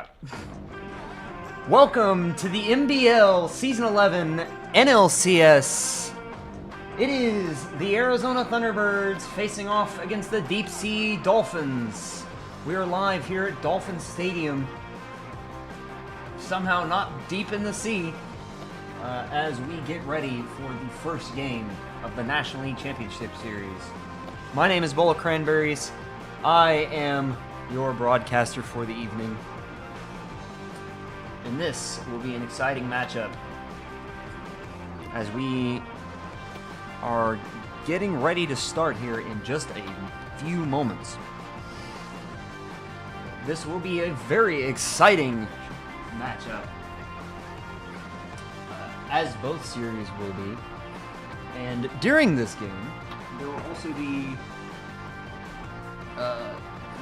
crap. Welcome to the MBL Season 11 NLCS. It is the Arizona Thunderbirds facing off against the Deep Sea Dolphins. We are live here at Dolphin Stadium. Somehow not deep in the sea as we get ready for the first game of the National League Championship Series. My name is Bola Cranberries. I am your broadcaster for the evening. And this will be an exciting matchup as we are getting ready to start here in just a few moments. This will be a very exciting matchup, as both series will be. And during this game, there will also be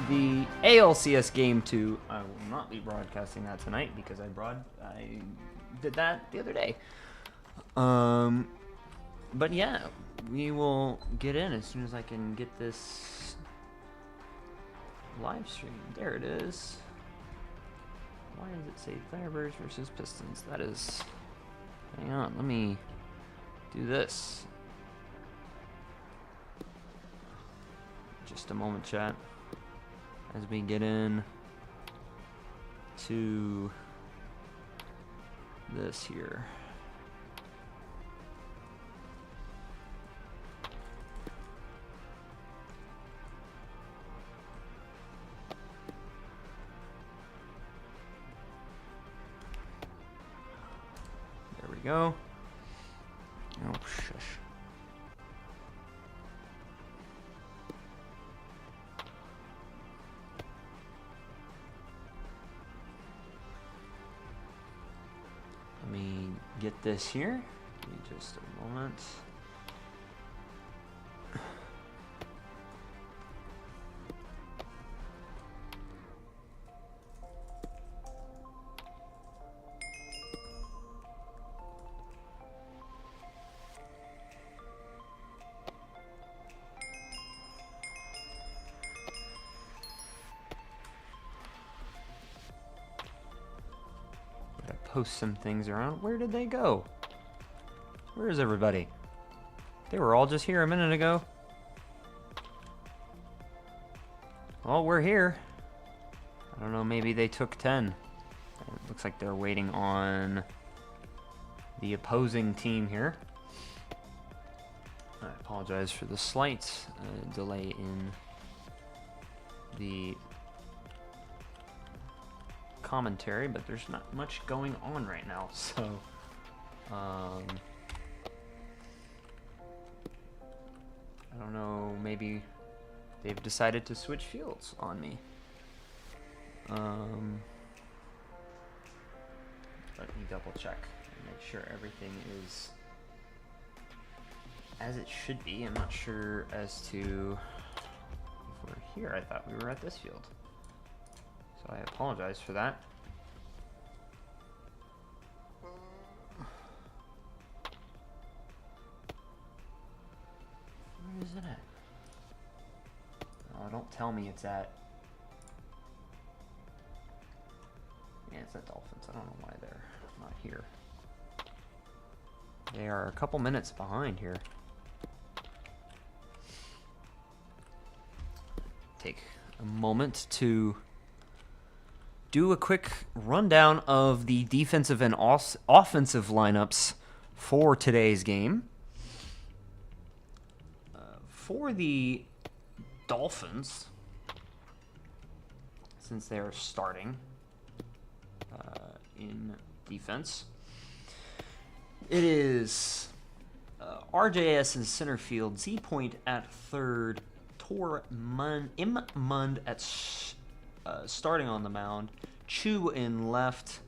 the ALCS Game 2. I will not be broadcasting that tonight because I did that the other day. But yeah, we will get in as soon as I can get this live stream. There it is. Why does it say Thunderbirds versus Pistons? That is... Hang on, let me do this. Just a moment, chat. As we get in to this here. There we go. Oh, shush. Let me get this here. Give me just a moment. Post some things around. Where did they go? Where is everybody? They were all just here a minute ago. Well, we're here. I don't know, maybe they took 10. It looks like they're waiting on the opposing team here. I apologize for the slight delay in the commentary, but there's not much going on right now, so I don't know, maybe they've decided to switch fields on me. Let me double check and make sure everything is as it should be. I'm not sure as to if we're here. I thought we were at this field. So I apologize for that. Where is it at? Oh, don't tell me it's at... Yeah, it's at Dolphins. I don't know why they're not here. They are a couple minutes behind here. Take a moment to do a quick rundown of the defensive and offensive lineups for today's game. For the Dolphins, since they are starting in defense, it is RJS in center field, Z Point at third, Tor M. Mund at starting on the mound, Chu in left,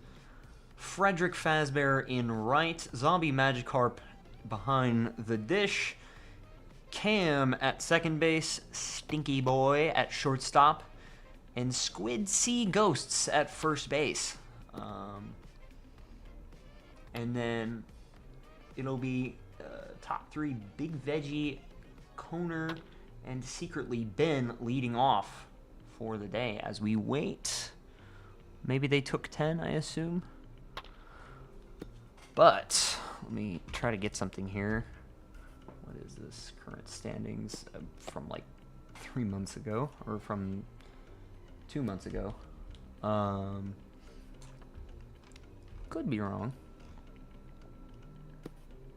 Frederick Fazbear in right, Zombie Magikarp behind the dish, Cam at second base, Stinky Boy at shortstop, and Squid Sea Ghosts at first base. And then it'll be top three Big Veggie, Koner, and secretly Ben leading off for the day as we wait for the Dolphins to get in. Maybe they took 10, I assume. But let me try to get something here. What is this? Current standings from like 3 months ago, or from 2 months ago. Could be wrong.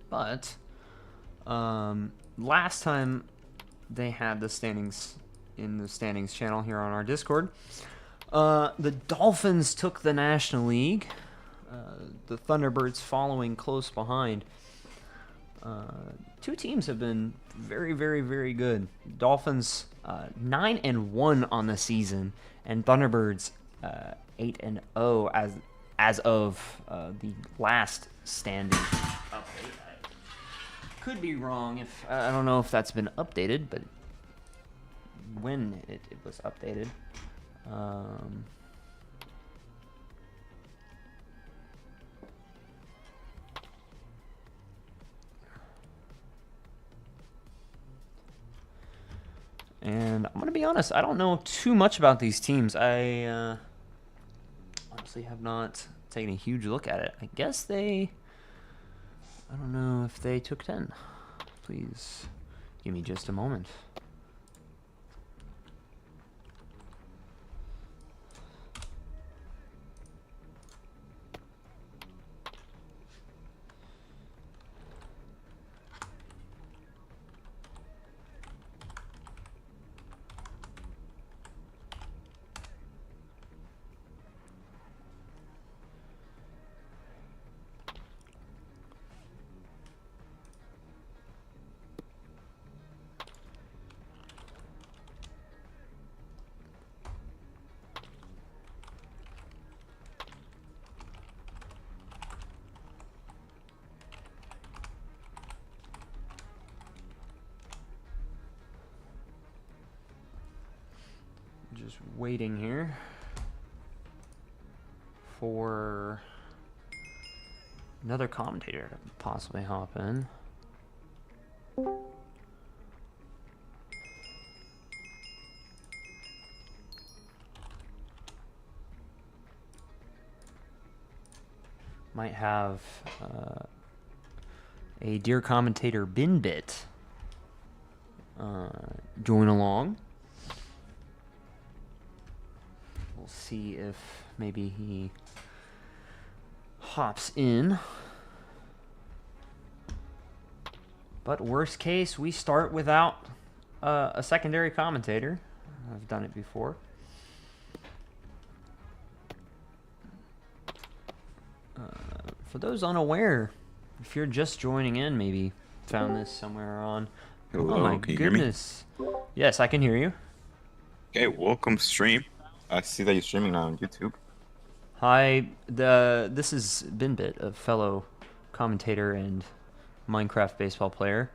But last time they had the standings in the standings channel here on our Discord, the Dolphins took the National League. The Thunderbirds following close behind. Two teams have been very, very, very good. Dolphins 9-1 on the season, and Thunderbirds 8-0 as of the last standing update. I could be wrong if I don't know if that's been updated, but when it was updated. And I'm going to be honest, I don't know too much about these teams. I honestly have not taken a huge look at it. I guess I don't know if they took 10. Please give me just a moment. Just waiting here for another commentator to possibly hop in. Might have a dear commentator Binbit join along. We'll see if maybe he hops in. But worst case, we start without a secondary commentator. I've done it before. For those unaware, if you're just joining in, maybe found this somewhere on. Hello, oh my can you goodness! Yes, I can hear you. Okay, welcome stream. I see that you're streaming now on YouTube. Hi, this is Binbit, a fellow commentator and Minecraft baseball player.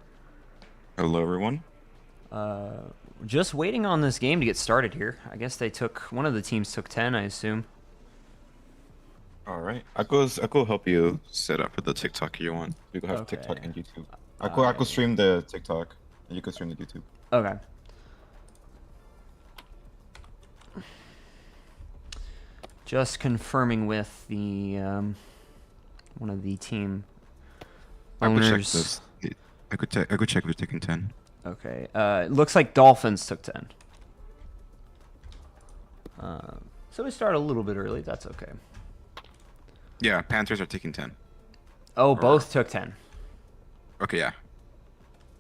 Hello, everyone. Just waiting on this game to get started here. I guess one of the teams took 10, I assume. All right, I could help you set up for the TikTok you want. We could have Okay. TikTok and YouTube. I could stream the TikTok, and you could stream the YouTube. Okay. Just confirming with the one of the team owners. I could check if you're taking 10. Okay. It looks like Dolphins took 10. So we start a little bit early. That's okay. Yeah, Panthers are taking 10. Oh, both took 10. Okay, yeah.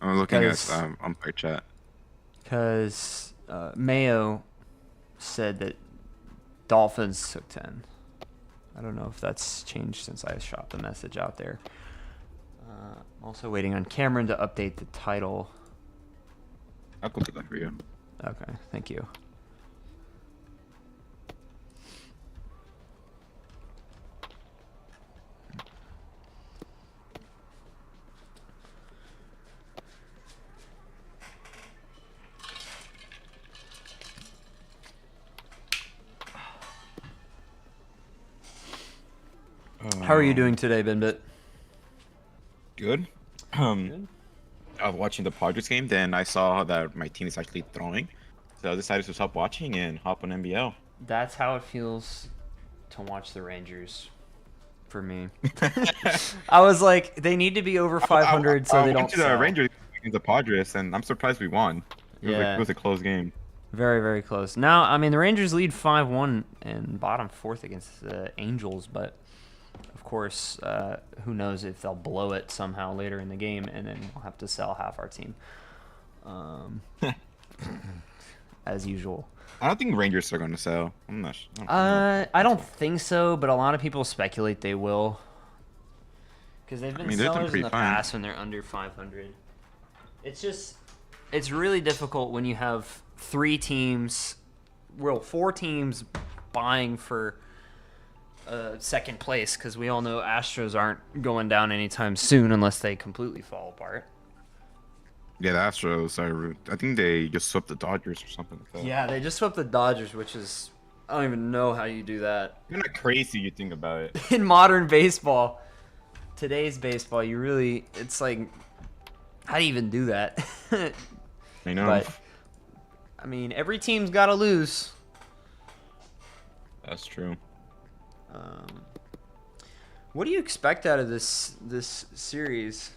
I'm looking at umpire chat. Because Mayo said that Dolphins took 10. I don't know if that's changed since I shot the message out there. I'm also waiting on Cameron to update the title. I'll do that for you. Okay, thank you. How are you doing today, Binbit? Good. Good. I was watching the Padres game, then I saw that my team is actually throwing. So I decided to stop watching and hop on NBL. That's how it feels to watch the Rangers. For me, I was like, they need to be over 500 so they I don't went to the sell. Rangers against the Padres, and I'm surprised we won. Yeah, It was a close game. very, very close. Now, I mean, the Rangers lead 5-1 and bottom fourth against the Angels, but of course, who knows if they'll blow it somehow later in the game, and then we'll have to sell half our team, as usual. I don't think Rangers are going to sell. I'm not sure. I don't think so, but a lot of people speculate they will. Because they've been sellers in the past when they're under 500. It's just, it's really difficult when you have four teams buying for second place, because we all know Astros aren't going down anytime soon unless they completely fall apart. Yeah, the Astros I think they just swept the Dodgers or something like that. Yeah, they just swept the Dodgers, which is, I don't even know how you do that. Kind of crazy you think about it. In modern baseball, today's baseball, you really, it's like, how do you even do that? I know. But, I mean, every team's got to lose. That's true. What do you expect out of this series?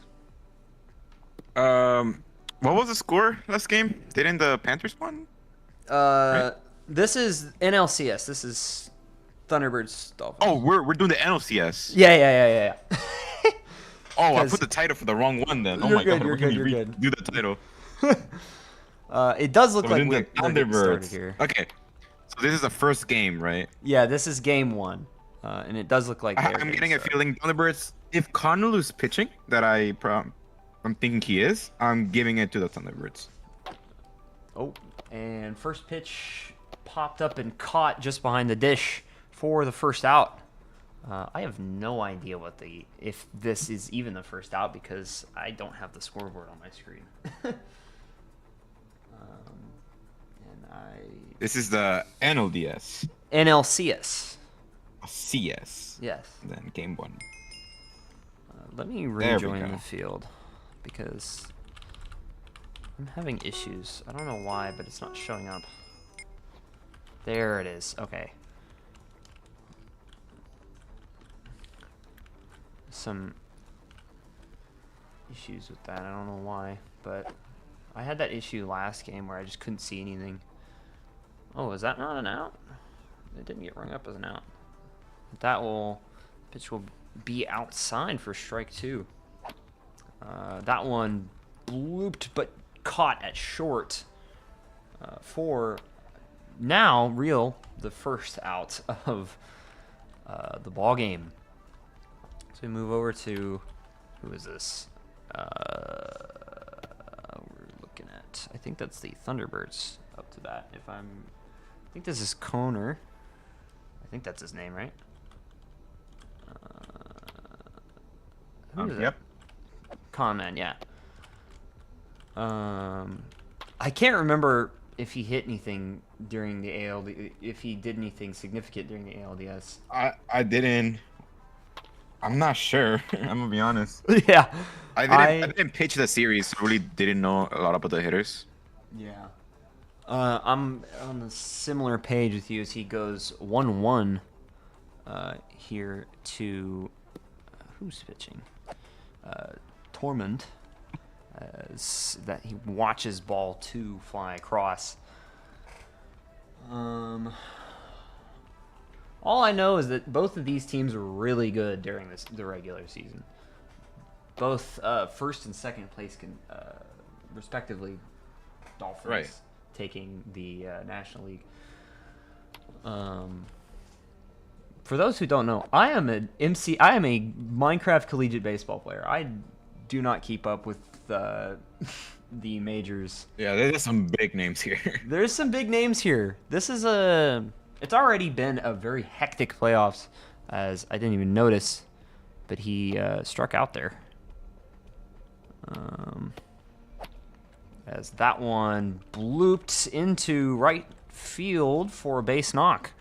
What was the score last game? Didn't the Panthers win? Right? This is NLCS. This is Thunderbirds Dolphins. Oh, we're doing the NLCS. Yeah. Oh, I put the title for the wrong one then. Oh my god, we're gonna redo the title. It does look like we're Thunderbirds here. Okay, so this is the first game, right? Yeah, this is game one, and it does look like I'm getting a feeling Thunderbirds. If Connolly's pitching, that I'm thinking he is, I'm giving it to the Thunderbirds. Oh, and first pitch popped up and caught just behind the dish for the first out. I have no idea if this is even the first out because I don't have the scoreboard on my screen. This is the NLDS. NLCS. CS. Yes. Then game one. Let me rejoin the field because I'm having issues. I don't know why, but it's not showing up. There it is. Okay. Some issues with that. I don't know why, but I had that issue last game where I just couldn't see anything. Oh, is that not an out? It didn't get rung up as an out. Pitch will be outside for strike two. That one blooped but caught at short for now the first out of the ball game. So we move over to, who is this? We're looking at, I think that's the Thunderbirds up to bat. I think this is Koner. I think that's his name, right? Who is Yep. Conman, yeah. I can't remember if he hit anything during the ALD, if he did anything significant during the ALDS. I didn't. I'm not sure. I'm gonna be honest. Yeah. I didn't pitch the series, so really didn't know a lot about the hitters. Yeah. I'm on a similar page with you as he goes 1-1 here to who's pitching? Tormund. That he watches ball 2 fly across. All I know is that both of these teams were really good during the regular season. Both first and second place respectively, Dolphins taking the National League. For those who don't know, I am a Minecraft collegiate baseball player. I do not keep up with the majors. Yeah, there's some big names here. There's some big names here. It's already been a very hectic playoffs, as I didn't even notice, but he struck out there. As that one blooped into right field for a base knock.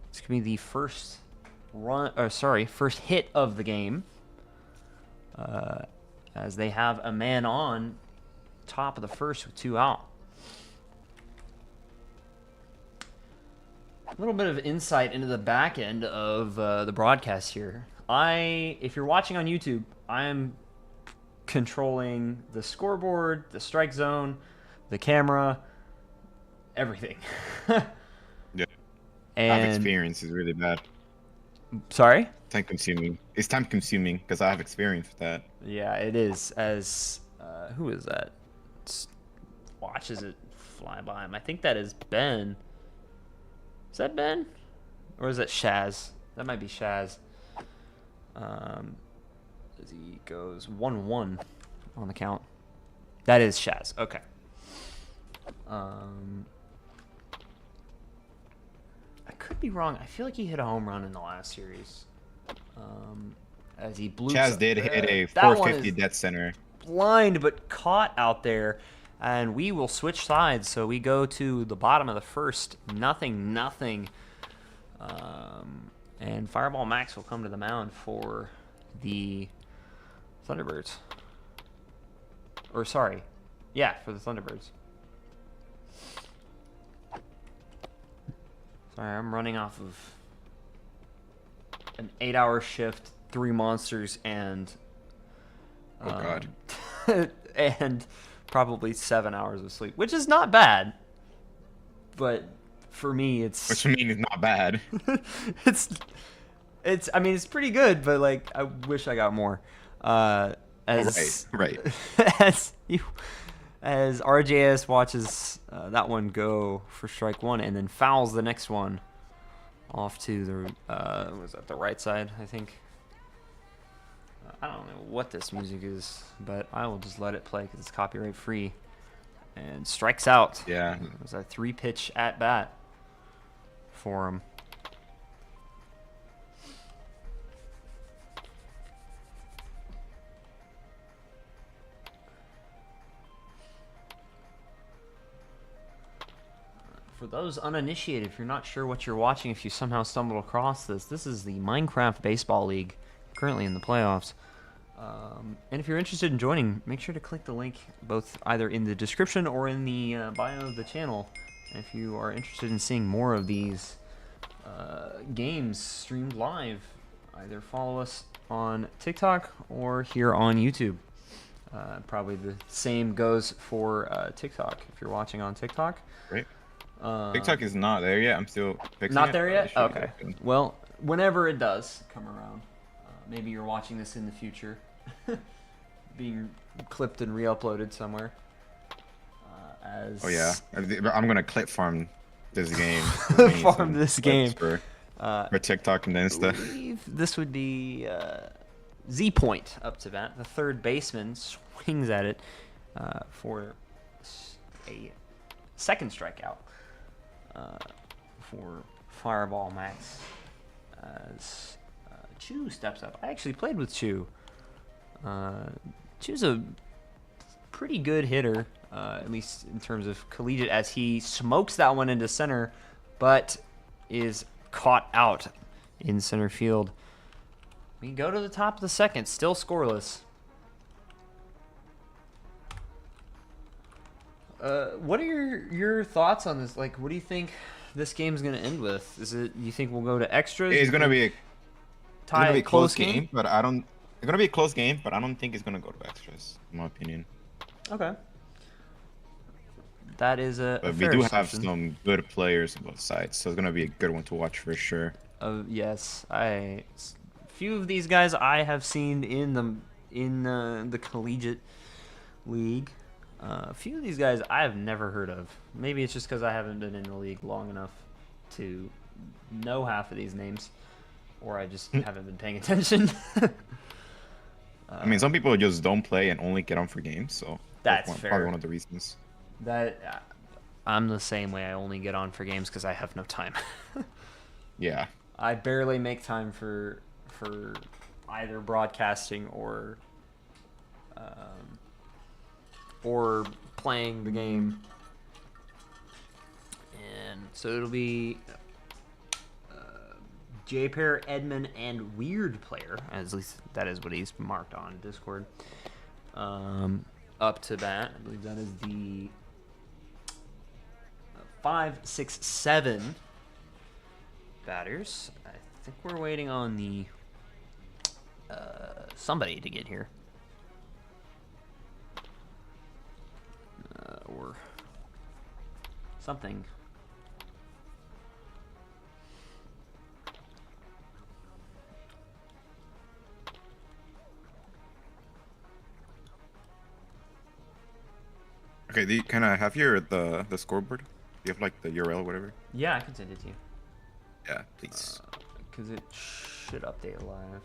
It's gonna be the first hit of the game. As they have a man on top of the first with 2 out. A little bit of insight into the back end of the broadcast here. If you're watching on YouTube, I'm controlling the scoreboard, the strike zone, the camera, everything. Yeah. I have And experience. Is really bad. sorry? Time consuming. It's time consuming because I have experience with that. Yeah, it is. As who is that? Watches it fly by him. I think that is Ben. Is that Ben? Or is that Shaz? That might be Shaz. As he goes 1-1 on the count. That is Shaz. Okay. I could be wrong. I feel like he hit a home run in the last series. As he blew. Chaz did hit a 450 dead center. Blind but caught out there. And we will switch sides. So we go to the bottom of the first. 0-0. And Fireball Max will come to the mound for the Thunderbirds. Or sorry. Yeah, for the Thunderbirds. Sorry, I'm running off of an 8-hour shift, 3 monsters, and Oh God. and probably 7 hours of sleep, which is not bad. But for me, it's Which I mean is not bad. it's I mean it's pretty good, but like I wish I got more. Right. As RJS watches that one go for strike one and then fouls the next one off to the was that the right side, I think. I don't know what this music is, but I will just let it play because it's copyright free. And strikes out. Yeah. It was a 3-pitch at bat for him. For those uninitiated, if you're not sure what you're watching, if you somehow stumbled across this is the Minecraft Baseball League, currently in the playoffs. And if you're interested in joining, make sure to click the link both either in the description or in the bio of the channel. If you are interested in seeing more of these games streamed live, either follow us on TikTok or here on YouTube. Probably the same goes for TikTok if you're watching on TikTok. Right. TikTok is not there yet. I'm still fixing Not it, there but yet? it should be Okay. there soon. Well, whenever it does come around, maybe you're watching this in the future, being clipped and re-uploaded somewhere. Oh yeah, I'm gonna clip farm this game. Farm this game. For TikTok and Insta. I believe this would be Z Point up to bat. The third baseman swings at it for a second strikeout for Fireball Max as Chu steps up. I actually played with Chu. Chu's a pretty good hitter, at least in terms of collegiate, as he smokes that one into center, but is caught out in center field. We go to the top of the second, still scoreless. What are your thoughts on this? Like, what do you think this game's gonna end with? Is it? You think we'll go to extras? It's gonna be a close game, but I don't. It's gonna be a close game, but I don't think it's gonna go to extras, in my opinion. Okay. That is a But we fair do have assumption. some good players on both sides, so it's gonna be a good one to watch for sure. Yes, few of these guys I have seen in the collegiate league. A few of these guys I have never heard of. Maybe it's just because I haven't been in the league long enough to know half of these names, or I just haven't been paying attention. I mean, some people just don't play and only get on for games, so That's probably fair. one of the reasons. That I'm the same way. I only get on for games because I have no time. Yeah. I barely make time for either broadcasting or playing the game. And so it'll be J-Pair, Edmund, and Weird Player, at least that is what he's marked on Discord. Up to bat. I believe that is the 5, 6, 7 batters. I think we're waiting on the somebody to get here. Or something. Okay, do you kind of have your the scoreboard? Do you have like the URL or whatever? Yeah, I can send it to you. Yeah, please. Because it should update live.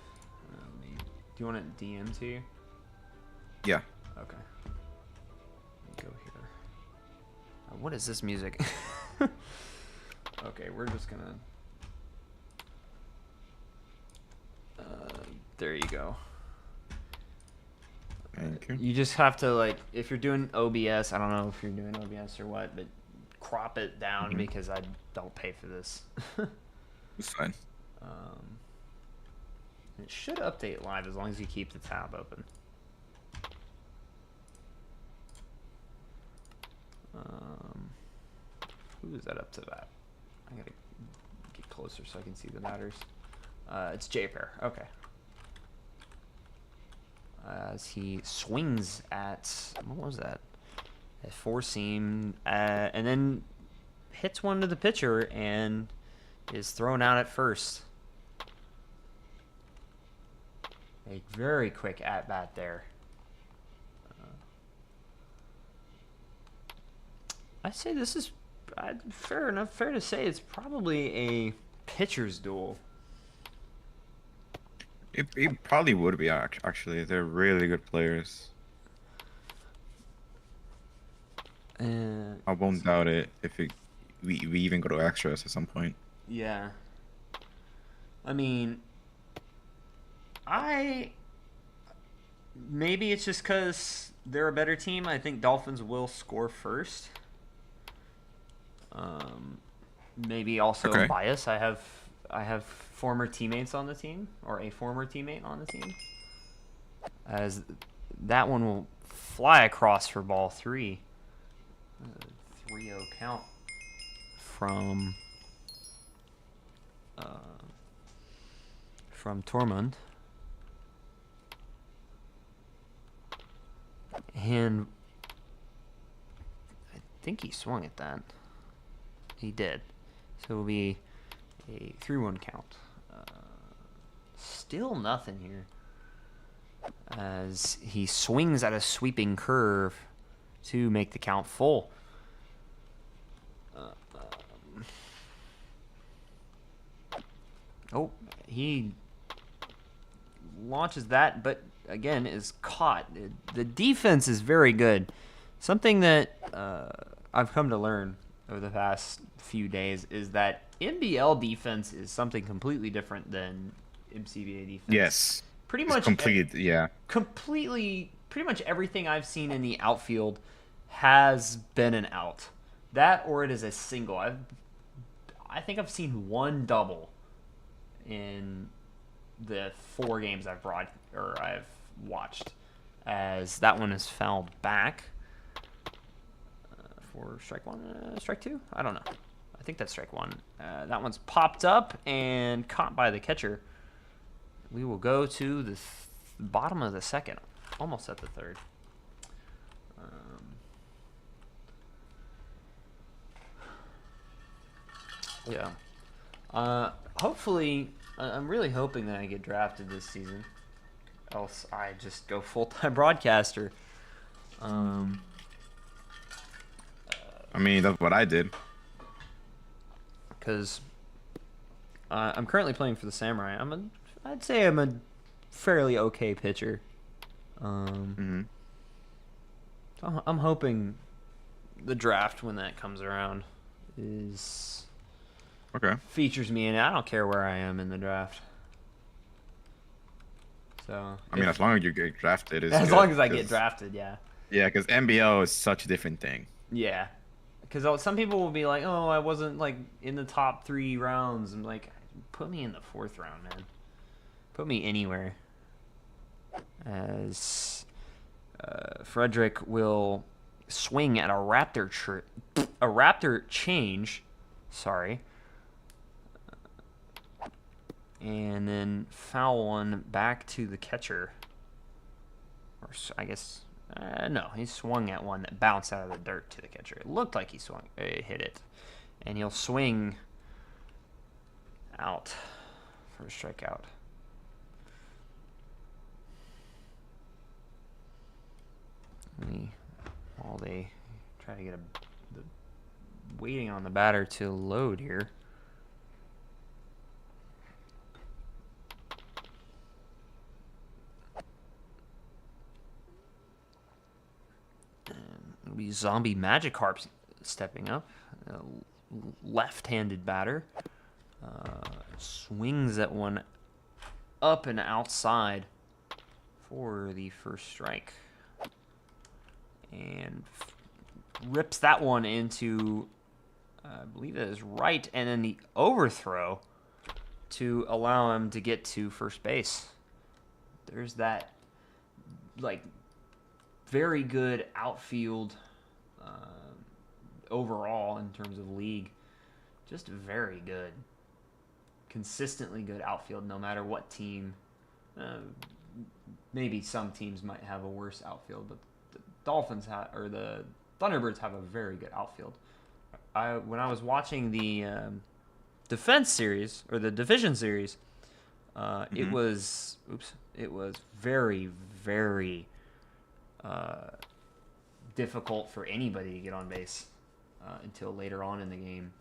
Do you want it DM to you? Yeah. Okay. Go here. What is this music? Okay, we're just gonna... there you go. Thank you. You just have to, like, if you're doing OBS, I don't know if you're doing OBS or what, but crop it down because I don't pay for this. It's fine. It should update live as long as you keep the tab open. Who is that up to that? I gotta get closer so I can see the batters. It's J-Pair. Okay. As he swings at, what was that? A four seam, and then hits one to the pitcher and is thrown out at first. A very quick at bat there. I say this is fair enough. Fair to say it's probably a pitcher's duel. It probably would be actually. They're really good players. I won't doubt it if we even go to extras at some point. Yeah. I mean, maybe it's just because they're a better team. I think Dolphins will score first. Maybe also bias. I have former teammates on the team, or a former teammate on the team. As that one will fly across for ball 3. 3-0 count from Tormund. And I think he swung at that. He did. So it will be a 3-1 count. Still nothing here. As he swings at a sweeping curve to make the count full. Oh, he launches that, but again is caught. The defense is very good. Something that I've come to learn over the past few days is that NBL defense is something completely different than MCBA defense. Yes. Pretty much completely pretty much everything I've seen in the outfield has been an out. That or it is a single. I think I've seen one double in the 4 games I've watched, as that one is fouled back for strike 1, strike 2. I don't know. I think that's strike 1. That one's popped up and caught by the catcher. We will go to the bottom of the second, almost at the third. Yeah. Hopefully, I'm really hoping that I get drafted this season. Else I just go full-time broadcaster. I mean, that's what I did. Because I'm currently playing for the Samurai. I'd say I'm a fairly okay pitcher. So I'm hoping the draft, when that comes around, features me in it. I don't care where I am in the draft. So I mean, as long as you get drafted, as long as I get drafted, yeah. Yeah, because NBL is such a different thing. Yeah, because some people will be like, "Oh, I wasn't like in the top 3 rounds." I'm like, put me in the 4th round, man. Put me anywhere. As Frederick will swing at a raptor change. Sorry. and then foul one back to the catcher. Or I guess, no, he swung at one that bounced out of the dirt to the catcher. It looked like he hit it. And he'll swing out for a strikeout. While they try to get waiting on the batter to load here. And it'll be Zombie Magikarp stepping up. Left-handed batter. Swings at one up and outside for the first strike. And rips that one into, I believe that is right, and then the overthrow to allow him to get to first base. There's that, like, very good outfield overall in terms of league. Just very good. Consistently good outfield no matter what team. Maybe some teams might have a worse outfield, but the Dolphins or the Thunderbirds have a very good outfield. When I was watching the defense series or the division series, it was very, very difficult for anybody to get on base until later on in the game.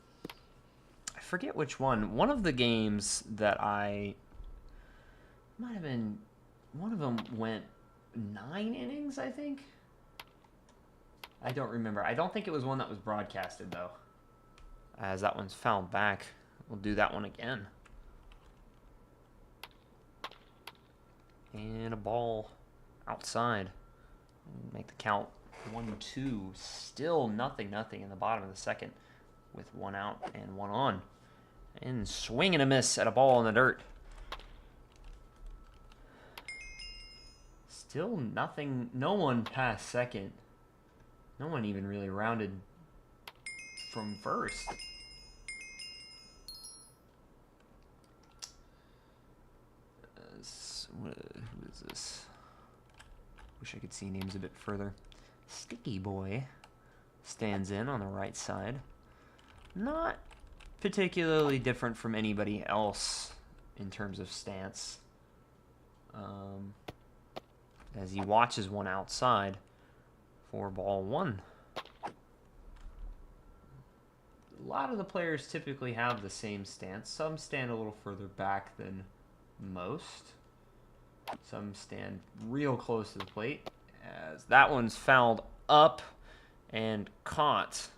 I forget which one. One of the games that might have been, one of them went 9 innings, I think. I don't remember. I don't think it was one that was broadcasted, though. As that one's fouled back. We'll do that one again. And a ball outside. Make the count 1-2. Still nothing in the bottom of the second with one out and one on. And swing and a miss at a ball in the dirt. Still nothing. No one past second. No one even really rounded from first. Who is this? Wish I could see names a bit further. Sticky Boy stands in on the right side. Not particularly different from anybody else in terms of stance. As he watches one outside for ball one. A lot of the players typically have the same stance. Some stand a little further back than most. Some stand real close to the plate. As that one's fouled up and caught.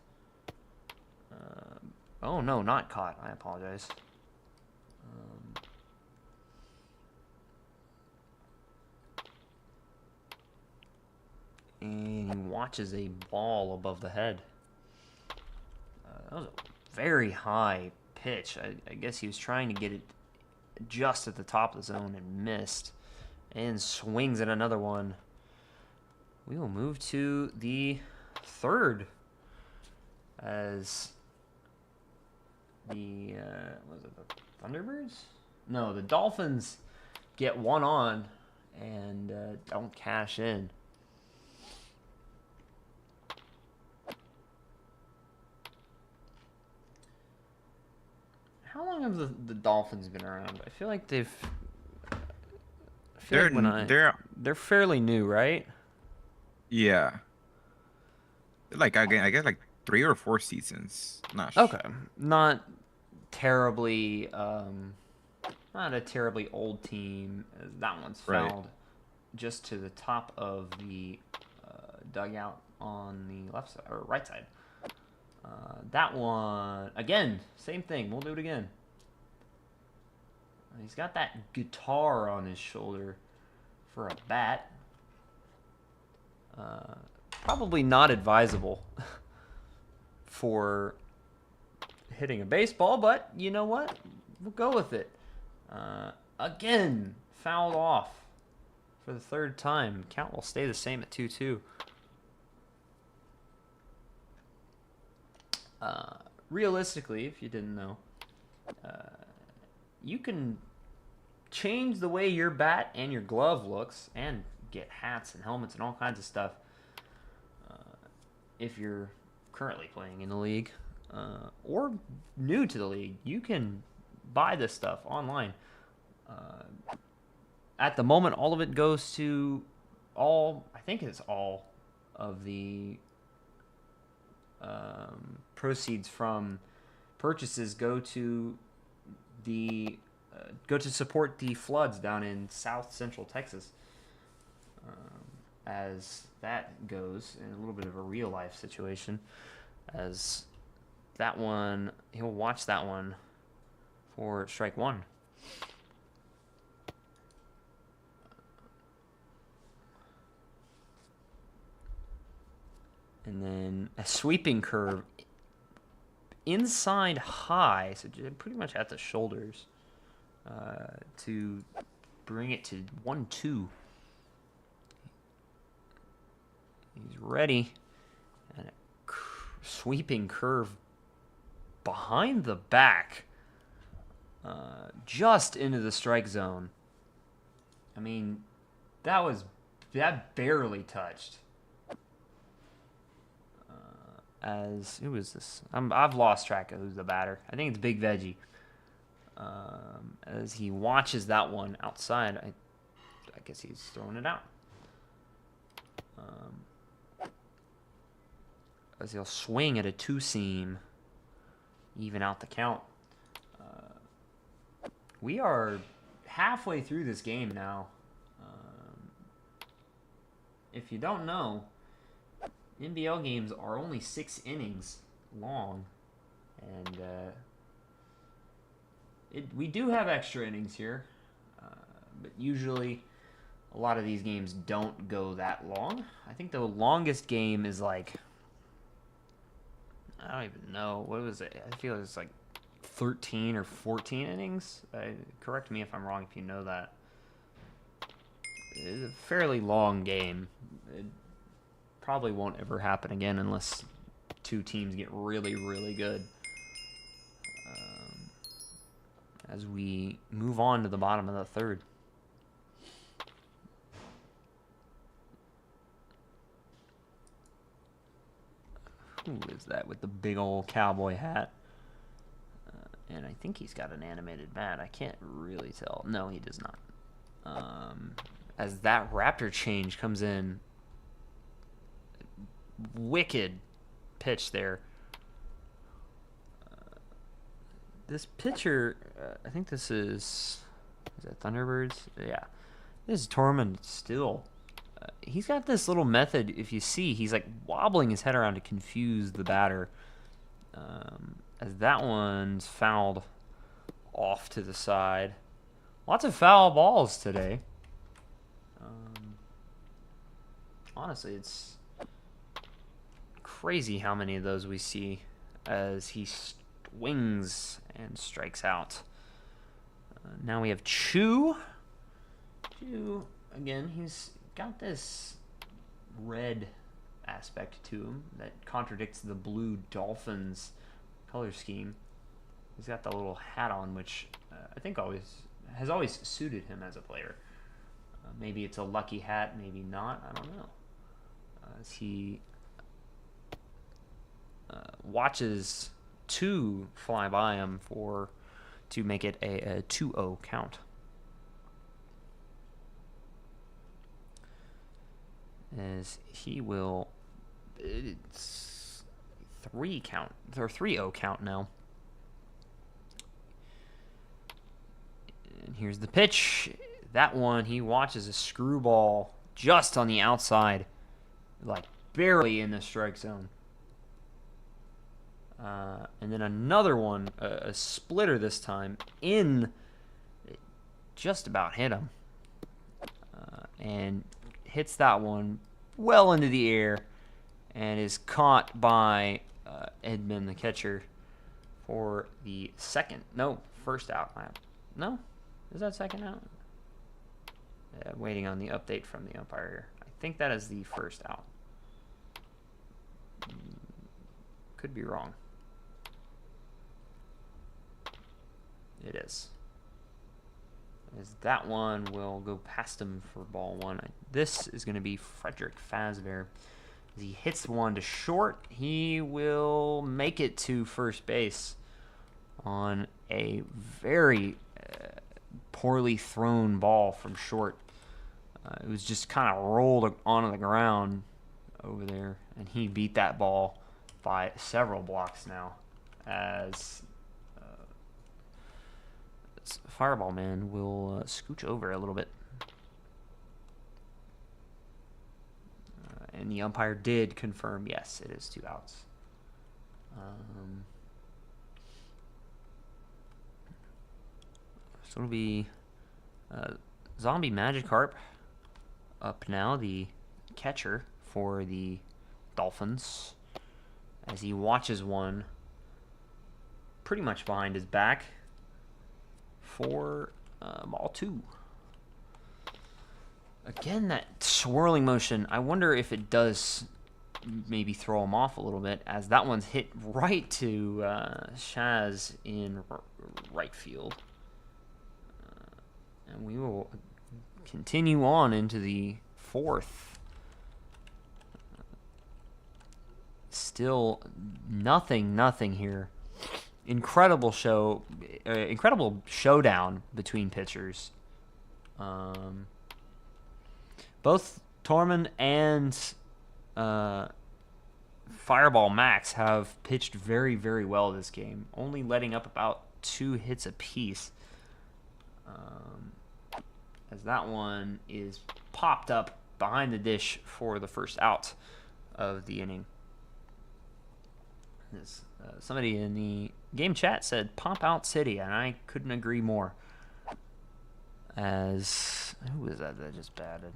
Oh, no, not caught. I apologize. And he watches a ball above the head. That was a very high pitch. I guess he was trying to get it just at the top of the zone and missed. And swings at another one. We will move to the third. As the, was it the Thunderbirds? No, the Dolphins get one on and don't cash in. How long have the Dolphins been around? I feel like they've... They're fairly new, right? Yeah. Like I guess like 3 or 4 seasons. Not sure. Okay. Not terribly not a terribly old team. That one's fouled just to the top of the dugout on the left side or right side. That one again, same thing. We'll do it again. He's got that guitar on his shoulder for a bat. Probably not advisable for hitting a baseball, but you know what? We'll go with it. Again, fouled off for the third time. Count will stay the same at 2-2. Realistically, if you didn't know, you can change the way your bat and your glove looks, and get hats and helmets and all kinds of stuff if you're currently playing in the league or new to the league. You can buy this stuff online. At the moment, all of it goes to I think it's all of the proceeds from purchases go to support the floods down in South Central Texas. As that goes, in a little bit of a real life situation, as that one, he'll watch that one for strike one. And then a sweeping curve inside high, so pretty much at the shoulders, to bring it to 1-2. He's ready. And a sweeping curve behind the back, just into the strike zone. I mean, that barely touched. Who is this? I've lost track of who's the batter. I think it's Big Veggie. As he watches that one outside, I guess he's throwing it out. As he'll swing at a two-seam, even out the count. We are halfway through this game now. If you don't know, NBL games are only 6 innings long, and we do have extra innings here, but usually a lot of these games don't go that long. I think the longest game is like, I don't even know, what was it? I feel it's like 13 or 14 innings. Correct me if I'm wrong if you know that. It's a fairly long game. It probably won't ever happen again unless two teams get really, really good. As we move on to the bottom of the third. Who is that with the big old cowboy hat? And I think he's got an animated bat. I can't really tell. No, he does not. As that Raptor change comes in, wicked pitch there. This pitcher, I think this is that Thunderbirds? Yeah. This is Tormund Still. He's got this little method, if you see, he's like wobbling his head around to confuse the batter. As that one's fouled off to the side. Lots of foul balls today. Honestly, it's crazy how many of those we see as he swings and strikes out. Now we have Chu. Chu, again, he's got this red aspect to him that contradicts the blue Dolphins color scheme. He's got the little hat on, which I think has always suited him as a player. Maybe it's a lucky hat, maybe not. I don't know. As he watches two fly by him to make it a 2-0 count. As he will, it's 3-0 count now. And here's the pitch. That one, he watches a screwball just on the outside, like barely in the strike zone. And then another one, a splitter this time, just about hit him. And hits that one well into the air and is caught by Edmund, the catcher, for the first out. No? Is that second out? Yeah, waiting on the update from the umpire. I think that is the first out. Could be wrong. It is. As that one will go past him for ball 1. This is going to be Frederick Fazbear. As he hits one to short, he will make it to first base on a very poorly thrown ball from short. It was just kind of rolled onto the ground over there, and he beat that ball by several blocks now, as Fireball Man will scooch over a little bit. And the umpire did confirm, yes, it is 2 outs. So it'll be Zombie Magikarp up now, the catcher for the Dolphins, as he watches one pretty much behind his back for ball 2. Again, that swirling motion, I wonder if it does maybe throw him off a little bit, as that one's hit right to Shaz in right field. And we will continue on into the 4th. Still nothing here. Incredible showdown between pitchers. Both Tormund and Fireball Max have pitched very, very well this game, only letting up about 2 hits apiece. As that one is popped up behind the dish for the first out of the inning. Somebody in the game chat said "Pop Out City," and I couldn't agree more. As who was that just batted?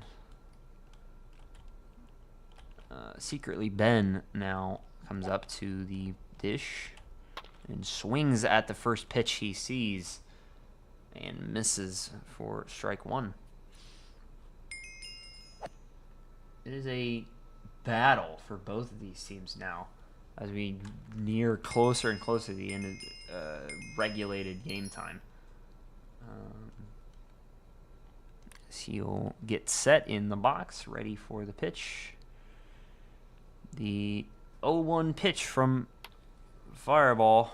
Secretly, Ben now comes up to the dish and swings at the first pitch he sees and misses for strike 1. It is a battle for both of these teams now, as we near closer and closer to the end of regulated game time. He'll get set in the box, ready for the pitch. The 0-1 pitch from Fireball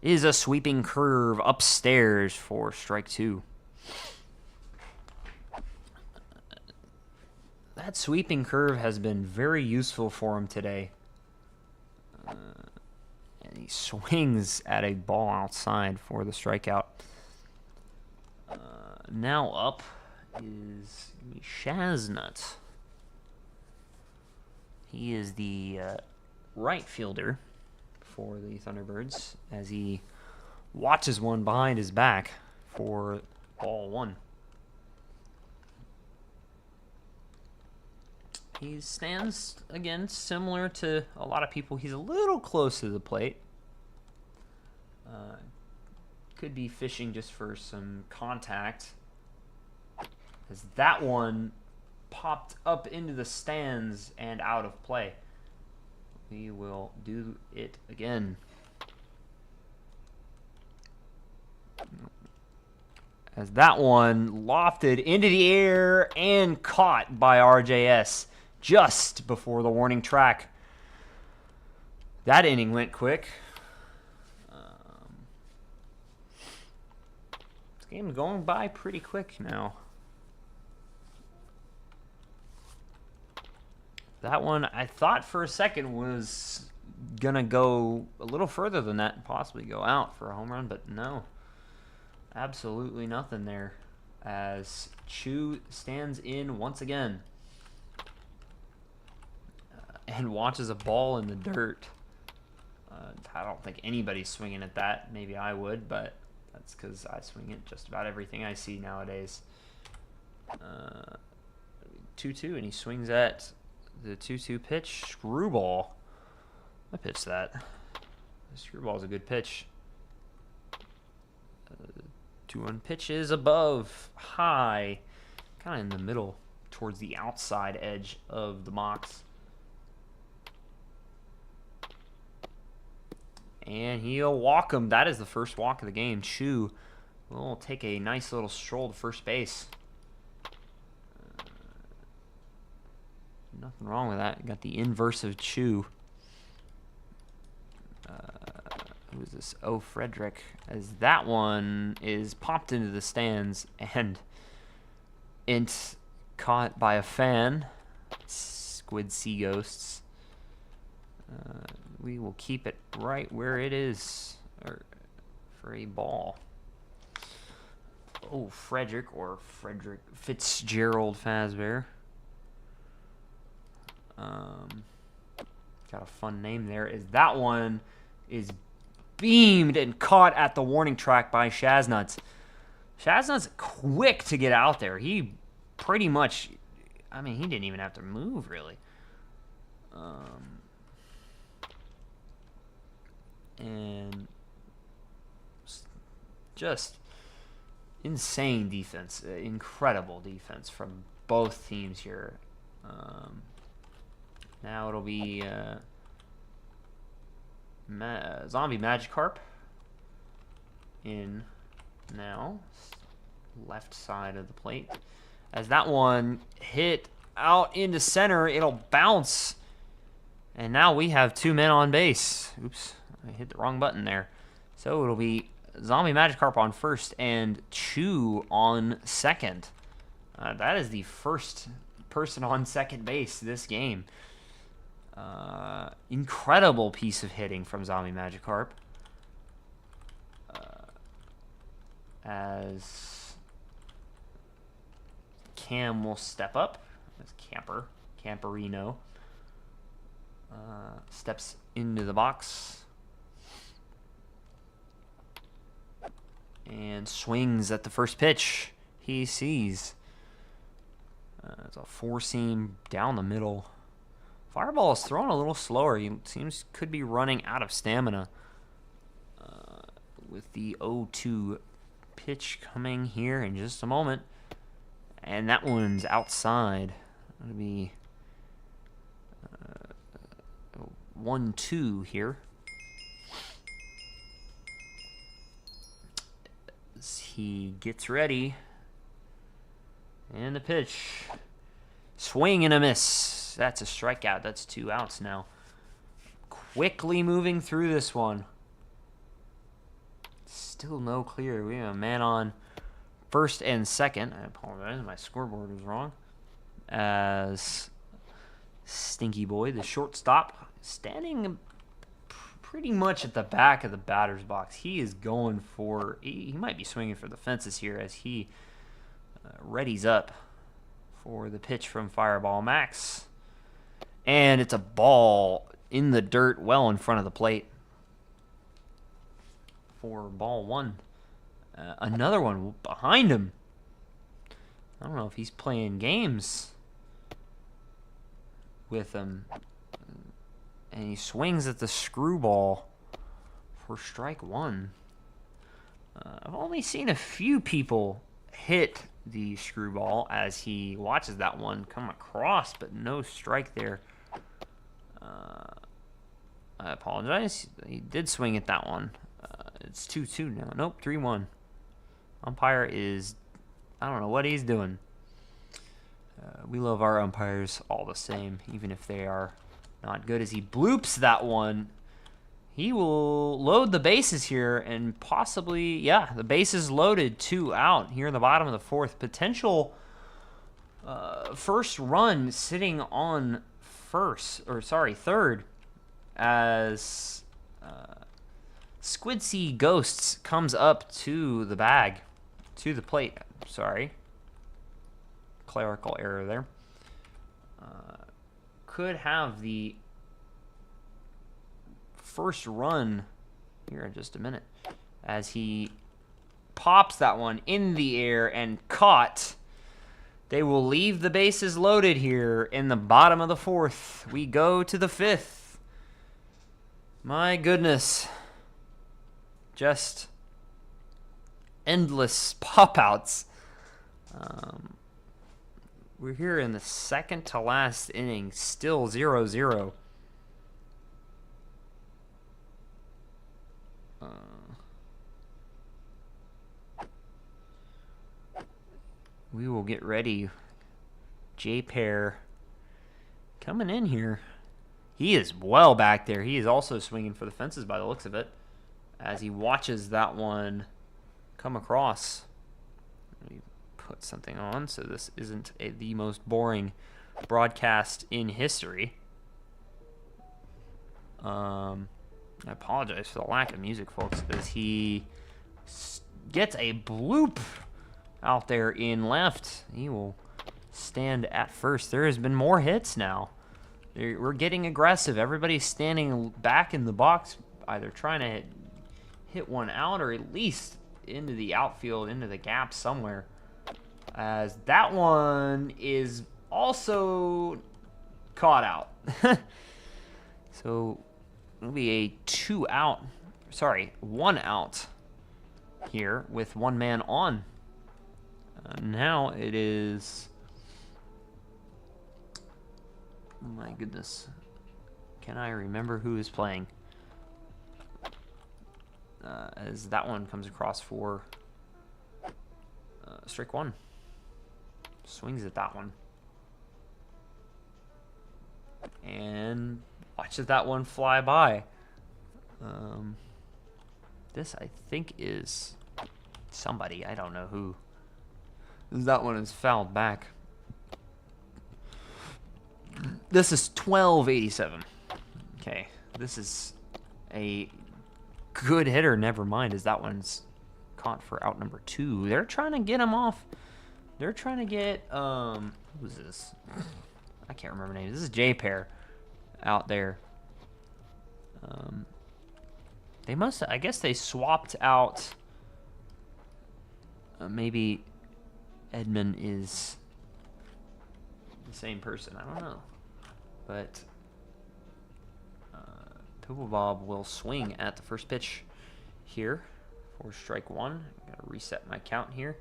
is a sweeping curve upstairs for strike 2. That sweeping curve has been very useful for him today. And he swings at a ball outside for the strikeout. Now up is Shaznut. He is the right fielder for the Thunderbirds, as he watches one behind his back for ball 1. He stands, again, similar to a lot of people. He's a little close to the plate. Could be fishing just for some contact, as that one popped up into the stands and out of play. We will do it again. As that one lofted into the air and caught by RJS just before the warning track. That inning went quick. This game's going by pretty quick now. That one, I thought for a second, was going to go a little further than that and possibly go out for a home run, but no. Absolutely nothing there, as Chu stands in once again and watches a ball in the dirt. I don't think anybody's swinging at that. Maybe I would, but that's because I swing at just about everything I see nowadays. 2-2, and he swings at the 2-2 pitch. Screwball. I pitched that. The screwball is a good pitch. 2-1 pitch is above, high, kind of in the middle, towards the outside edge of the box. And he'll walk him. That is the first walk of the game. Chu We'll take a nice little stroll to first base. Nothing wrong with that. You got the inverse of Chew. Who is this? Oh, Frederick. As that one is popped into the stands and caught by a fan. Squid Sea Ghosts. We will keep it right where it is for a ball. Oh, Frederick Fitzgerald Fazbear. Got a fun name there. Is that one is beamed and caught at the warning track by Shaznuts. Shaznuts quick to get out there. He pretty much, I mean, he didn't even have to move really. And just insane defense, incredible defense from both teams here. Now it'll be Zombie Magikarp in now, left side of the plate. As that one hit out into center, it'll bounce. And now we have 2 men on base. Oops, I hit the wrong button there. So it'll be Zombie Magikarp on first and Chew on second. That is the first person on second base this game. Incredible piece of hitting from Zombie Magikarp. As Cam will step up. As Camperino steps into the box and swings at the first pitch he sees. It's a 4-seam down the middle. Fireball is throwing a little slower. He seems could be running out of stamina. With the 0-2 pitch coming here in just a moment. And that one's outside. It'll be 1-2 here. As he gets ready. And the pitch. Swing and a miss. That's a strikeout. That's 2 outs now. Quickly moving through this one. Still no clear. We have a man on first and second. I apologize. My scoreboard was wrong. As Stinky Boy, the shortstop, standing pretty much at the back of the batter's box. He is going for... He might be swinging for the fences here as he readies up for the pitch from Fireball Max. And it's a ball in the dirt well in front of the plate for ball 1. Another one behind him. I don't know if he's playing games with him. And he swings at the screwball for strike 1. I've only seen a few people hit the screwball as he watches that one come across, but no strike there. I apologize. He did swing at that one. It's 2-2 now. Nope, 3-1. Umpire is... I don't know what he's doing. We love our umpires all the same, even if they are not good. As he bloops that one, he will load the bases here and possibly... Yeah, the bases loaded. 2 out here in the bottom of the 4th. Potential first run sitting on third, as Squid Sea Ghosts comes up to the plate. Sorry. Clerical error there. Could have the first run here in just a minute as he pops that one in the air and caught. They will leave the bases loaded here in the bottom of the 4th. We go to the 5th. My goodness. Just endless pop-outs. We're here in the second to last inning, still 0-0. we will get ready. J-Pair coming in here. He is well back there. He is also swinging for the fences by the looks of it, as he watches that one come across. Let me put something on so this isn't the most boring broadcast in history. I apologize for the lack of music, folks, as he gets a bloop out there in left. He will stand at first. There has been more hits now. We're getting aggressive. Everybody's standing back in the box, either trying to hit one out or at least into the outfield, into the gap somewhere. As that one is also caught out. So it'll be a 1 out here with one man on. Now it is, oh my goodness, can I remember who is playing? As that one comes across for strike one. Swings at that one. And watches that one fly by. This, I think, is somebody. I don't know who. That one is fouled back. This is 1287. Okay. This is a good hitter. Never mind, as that one's caught for out number 2. They're trying to get him off. They're trying to get, who's this? I can't remember names. This is J-Pair out there. They must, I guess they swapped out, maybe Edmund is the same person. I don't know. But Pibble Bob will swing at the first pitch here for strike one. I gotta reset my count here.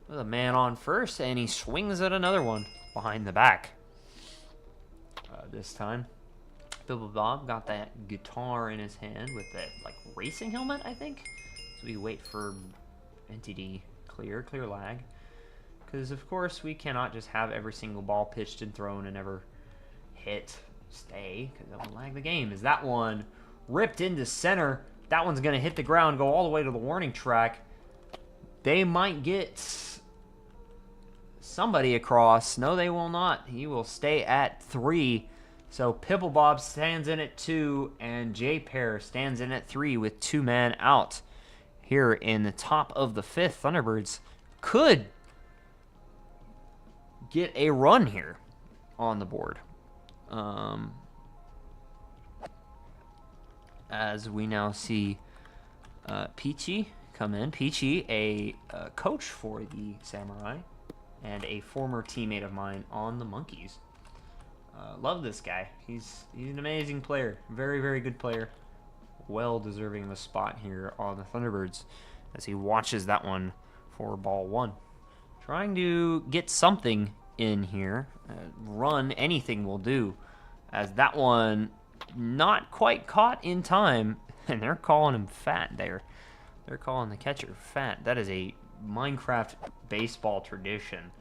With a man on first, and he swings at another one behind the back. This time, Pibble Bob got that guitar in his hand with that like racing helmet, I think. So we wait for NTD clear lag. Because, of course, we cannot just have every single ball pitched and thrown and never stay, because that will lag the game. Is that one ripped into center? That one's going to hit the ground, go all the way to the warning track. They might get somebody across. No, they will not. He will stay at 3. So Pibble Bob stands in at 2, and J-Pair stands in at 3 with 2 men out. Here in the top of the 5th, Thunderbirds could get a run here on the board. As we now see Peachy come in. Peachy, a coach for the Samurai and a former teammate of mine on the Monkeys. Love this guy. He's an amazing player. Very, very good player. Well deserving of a spot here on the Thunderbirds as he watches that one for ball 1. Trying to get something in here. Run, anything will do. As that one not quite caught in time. And they're calling him fat there. They're calling the catcher fat. That is a Minecraft baseball tradition.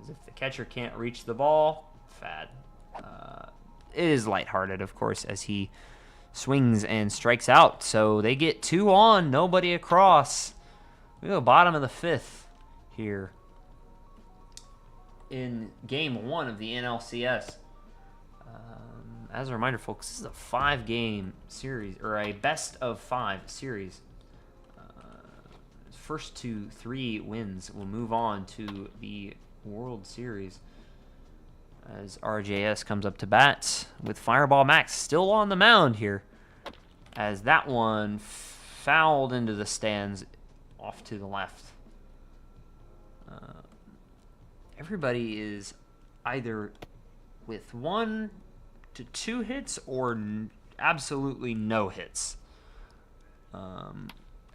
As if the catcher can't reach the ball, fat. It is lighthearted, of course, as he swings and strikes out. So they get 2 on, nobody across. We go bottom of the 5th here in game 1 of the NLCS. As a reminder, folks, this is a 5-game series, or a best of 5 series. First 2-3 wins will move on to the World Series. As RJS comes up to bat with Fireball Max still on the mound here. As that one fouled into the stands off to the left. Everybody is either with 1 to 2 hits or absolutely no hits.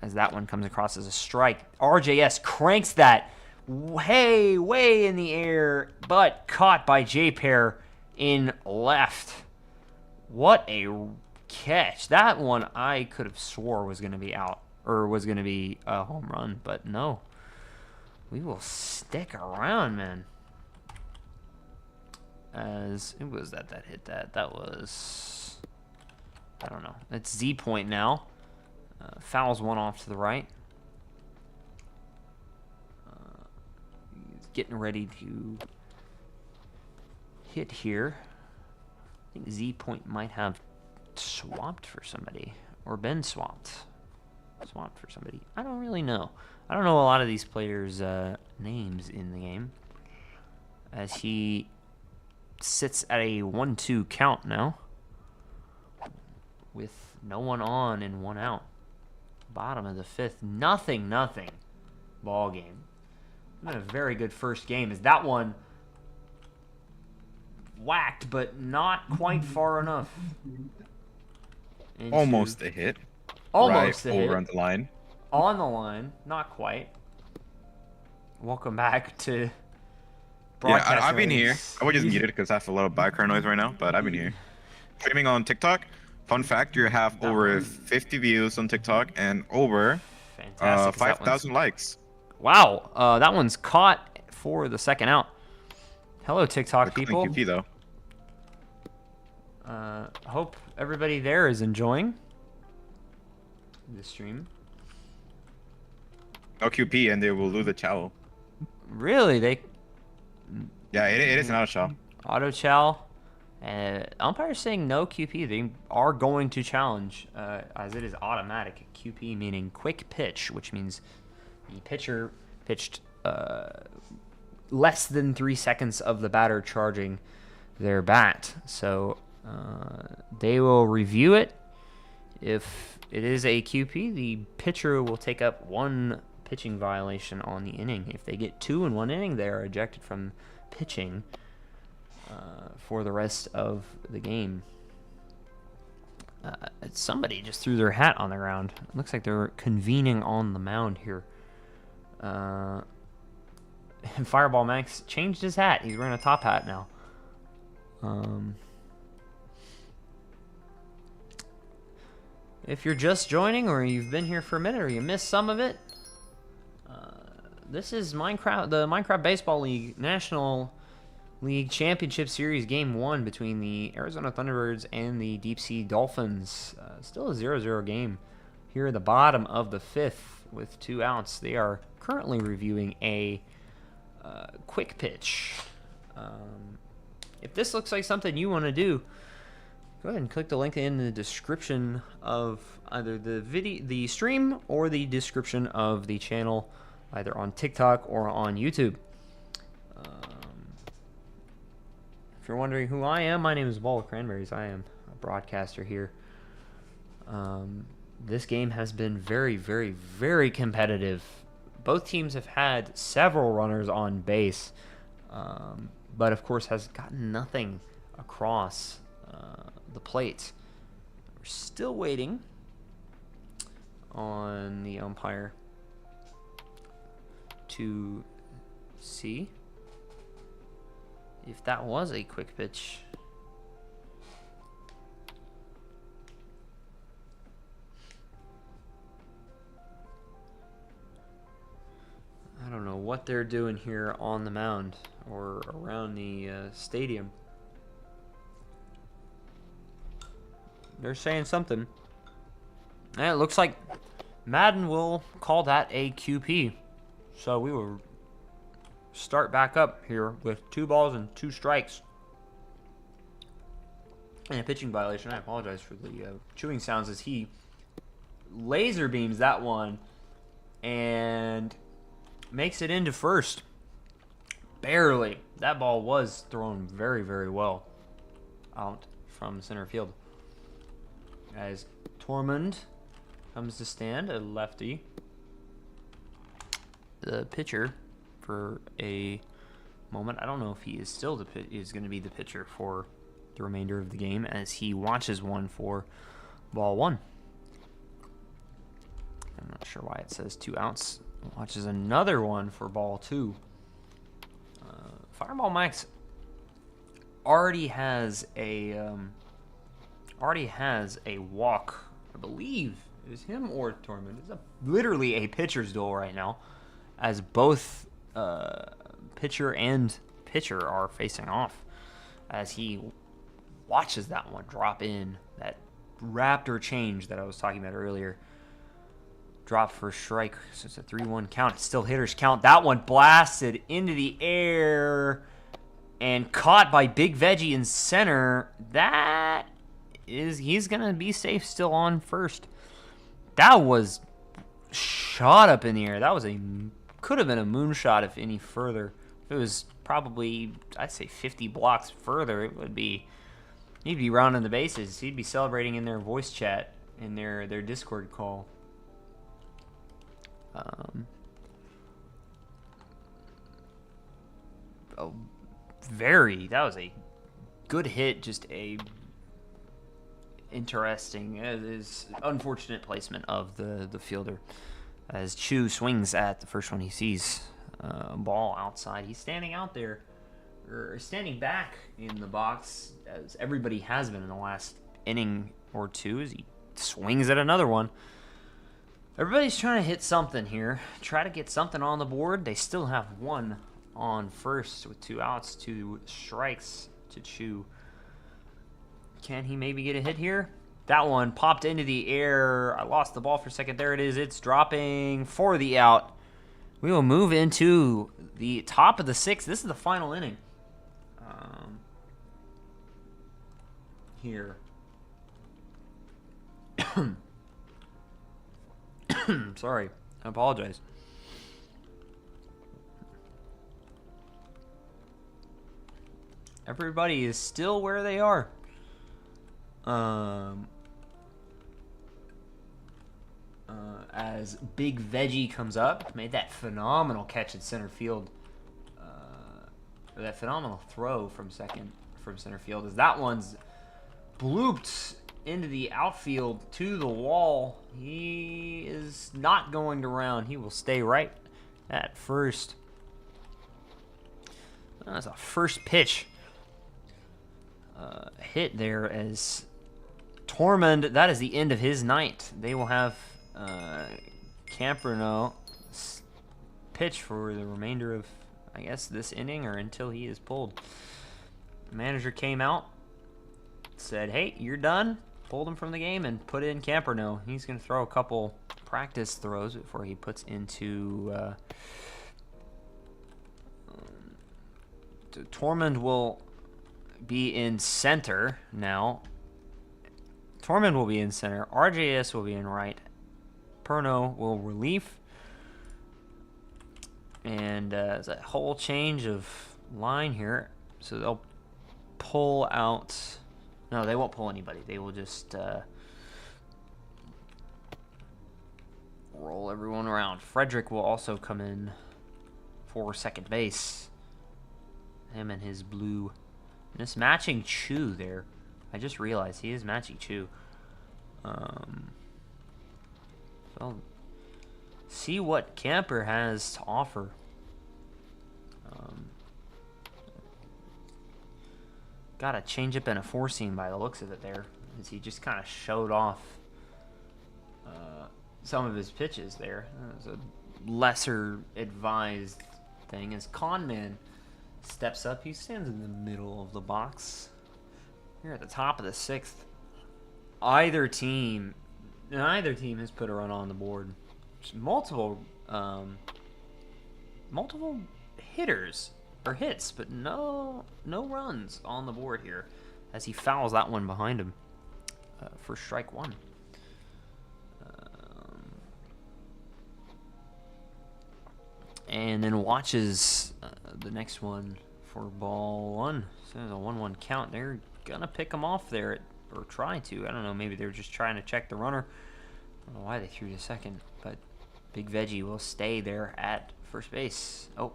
As that one comes across as a strike. RJS cranks that way in the air, but caught by J-Pair in left. What a catch. That one I could have swore was going to be out, or was going to be a home run, but no. We will stick around, man. As it was that hit that. That was, I don't know. It's Z point now. Fouls one off to the right. He's getting ready to hit here. I think Z point might have swapped for somebody or been swapped for somebody. I don't really know. I don't know a lot of these players' names in the game, as he sits at a 1-2 count now with no one on and one out. Bottom of the fifth, nothing ball game. Been a very good first game. Is that one whacked, but not quite far enough. Almost a hit. Almost right a hit. Over on the line. On the line, not quite. Welcome back to broadcast. Yeah, I've been here. I would just mute it because I have a lot of background noise right now, but I've been here. Streaming on TikTok. Fun fact, you have over 50 views on TikTok and over 5,000 likes. Wow, that one's caught for the second out. Hello, TikTok people. QP, though. Hope everybody there is enjoying the stream. No QP and they will lose the chow. Really? Yeah, it is an auto chow. Auto chow. Umpire's saying no QP. They are going to challenge, as it is automatic QP, meaning quick pitch, which means the pitcher pitched less than 3 seconds of the batter charging their bat. So they will review it. If it is a QP, the pitcher will take up 1 pitching violation on the inning. If they get 2 in 1 inning, they are ejected from pitching for the rest of the game. Somebody just threw their hat on the ground. It looks like they're convening on the mound here. Fireball Max changed his hat. He's wearing a top hat now. If you're just joining or you've been here for a minute or you missed some of it, this is the Minecraft Baseball League National League Championship Series Game 1 between the Arizona Thunderbirds and the Deep Sea Dolphins. Still a 0-0 game here at the bottom of the 5th with 2 outs. They are currently reviewing a quick pitch. If this looks like something you want to do, go ahead and click the link in the description of either the stream or the description of the channel, either on TikTok or on YouTube. If you're wondering who I am, my name is Ball of Cranberries. I am a broadcaster here. This game has been very, very, very competitive. Both teams have had several runners on base, but of course has gotten nothing across the plate. We're still waiting on the umpire to see if that was a quick pitch. I don't know what they're doing here on the mound or around the stadium. They're saying something. And it looks like Madden will call that a QP. So we will start back up here with 2 balls and 2 strikes. And a pitching violation. I apologize for the chewing sounds as he laser beams that one and makes it into first. Barely. That ball was thrown very, very well out from center field. As Tormund comes to stand, a lefty. The pitcher for a moment. I don't know if he is still is going to be the pitcher for the remainder of the game as he watches one for ball 1. I'm not sure why it says 2 outs. Watches another one for ball 2. Fireball Max already has a walk. I believe it is him or Tormund. It's literally a pitcher's duel right now, as both pitcher and pitcher are facing off as he watches that one drop in. That Raptor change that I was talking about earlier. Drop for a strike. So it's a 3-1 count. It's still hitters count. That one blasted into the air and caught by Big Veggie in center. He's going to be safe still on first. That was shot up in the air. That was could have been a moonshot if any further. If it was probably, I'd say 50 blocks further, he'd be rounding the bases. He'd be celebrating in their voice chat, in their Discord call. That was a good hit, just a interesting, is unfortunate placement of the fielder as Chu swings at the first one he sees. Ball outside. He's standing out there, or standing back in the box, as everybody has been in the last inning or two, as he swings at another one. Everybody's trying to hit something here, try to get something on the board. They still have one on first with 2 outs, 2 strikes to Chu. Can he maybe get a hit here? That one popped into the air. I lost the ball for a second. There it is. It's dropping for the out. We will move into the top of the 6th. This is the final inning. Here. Sorry. I apologize. Everybody is still where they are. As Big Veggie comes up, made that phenomenal catch at center field, or that phenomenal throw from center field, as that one's blooped into the outfield to the wall. He is not going to round. He will stay right at first. That's a first pitch hit there as Tormund, that is the end of his night. They will have Camperno pitch for the remainder of, I guess, this inning, or until he is pulled. The manager came out, said, hey, you're done, pulled him from the game, and put in Camperno. He's going to throw a couple practice throws before he puts into Tormund will be in center now. Tormund will be in center. RJS will be in right. Perno will relief. And there's a whole change of line here. So they'll pull out. No, they won't pull anybody. They will just roll everyone around. Frederick will also come in for second base. Him and his blue. And it's matching Chu there. I just realized he is matching Chu. So see what Camper has to offer. Got a changeup and a four seam by the looks of it there, as he just kind of showed off some of his pitches there. It was a lesser advised thing as Conman steps up. He stands in the middle of the box. Here at the top of the 6th. Neither team has put a run on the board. Multiple hitters or hits, but no runs on the board here, as he fouls that one behind him for strike one. And then watches the next one for ball one. So there's a 1-1 count. They're gonna pick him off there, or try to. I don't know, maybe they're just trying to check the runner. I don't know why they threw to second, but Big Veggie will stay there at first base. Oh,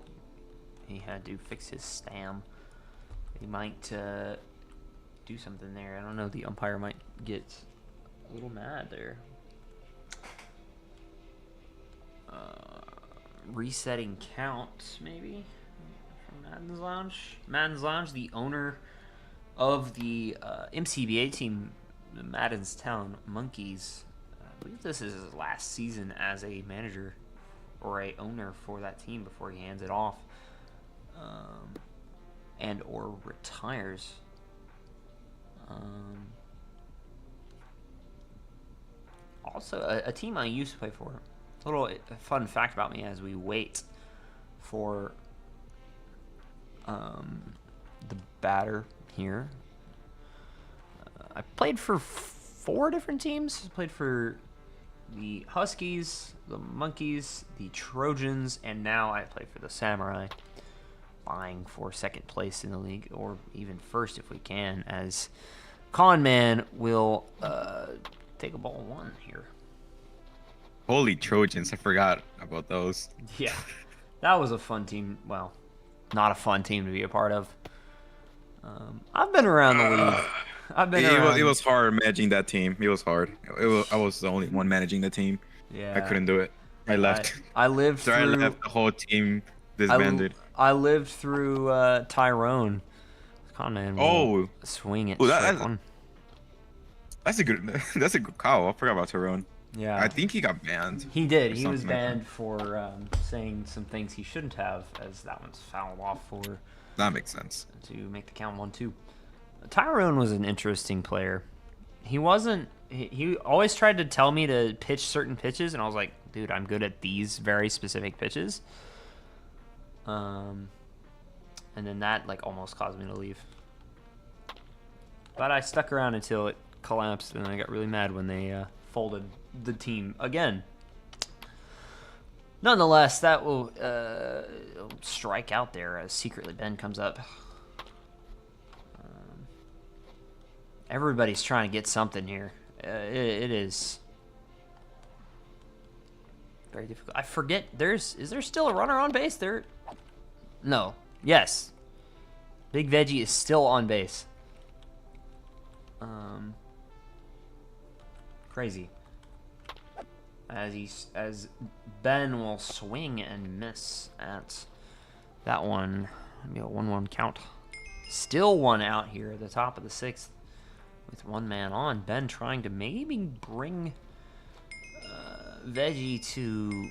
he had to fix his stam. He might do something there. I don't know, the umpire might get a little mad there. Resetting count, maybe, from Madden's Lounge. Madden's Lounge, the owner of the MCBA team, the Madden's Town Monkeys. I believe this is his last season as a manager or a owner for that team before he hands it off, and or retires. Also, a team I used to play for. A little fun fact about me as we wait for the batter here. I played for 4 different teams. I played for the Huskies, the Monkeys, the Trojans, and now I play for the Samurai, vying for 2nd place in the league, or even 1st if we can, as Con Man will take a ball 1 here. Holy Trojans, I forgot about those. Yeah, that was a fun team. Well, not a fun team to be a part of. I've been around the league. It was hard managing that team. It was hard. I was the only one managing the team. Yeah. I couldn't do it. I left. I lived so through... I left the whole team disbanded. I lived through Tyrone. Con Man will swing it. That's a good call. I forgot about Tyrone. Yeah. I think he got banned. He did. He was banned for saying some things he shouldn't have, as that one's fouled off for. That makes sense. To make the count 1-2. Tyrone was an interesting player. He wasn't. He always tried to tell me to pitch certain pitches, and I was like, dude, I'm good at these very specific pitches. And then that like almost caused me to leave. But I stuck around until it collapsed, and I got really mad when they folded the team again. Nonetheless, that will strike out there as Secretly Ben comes up. Everybody's trying to get something here. It is very difficult. I forget. Is there still a runner on base there? No. Yes. Big Veggie is still on base. Crazy. As Ben will swing and miss at that one. Maybe a 1-1 count. Still 1 out here at the top of the 6th with 1 man on. Ben trying to maybe bring Veggie to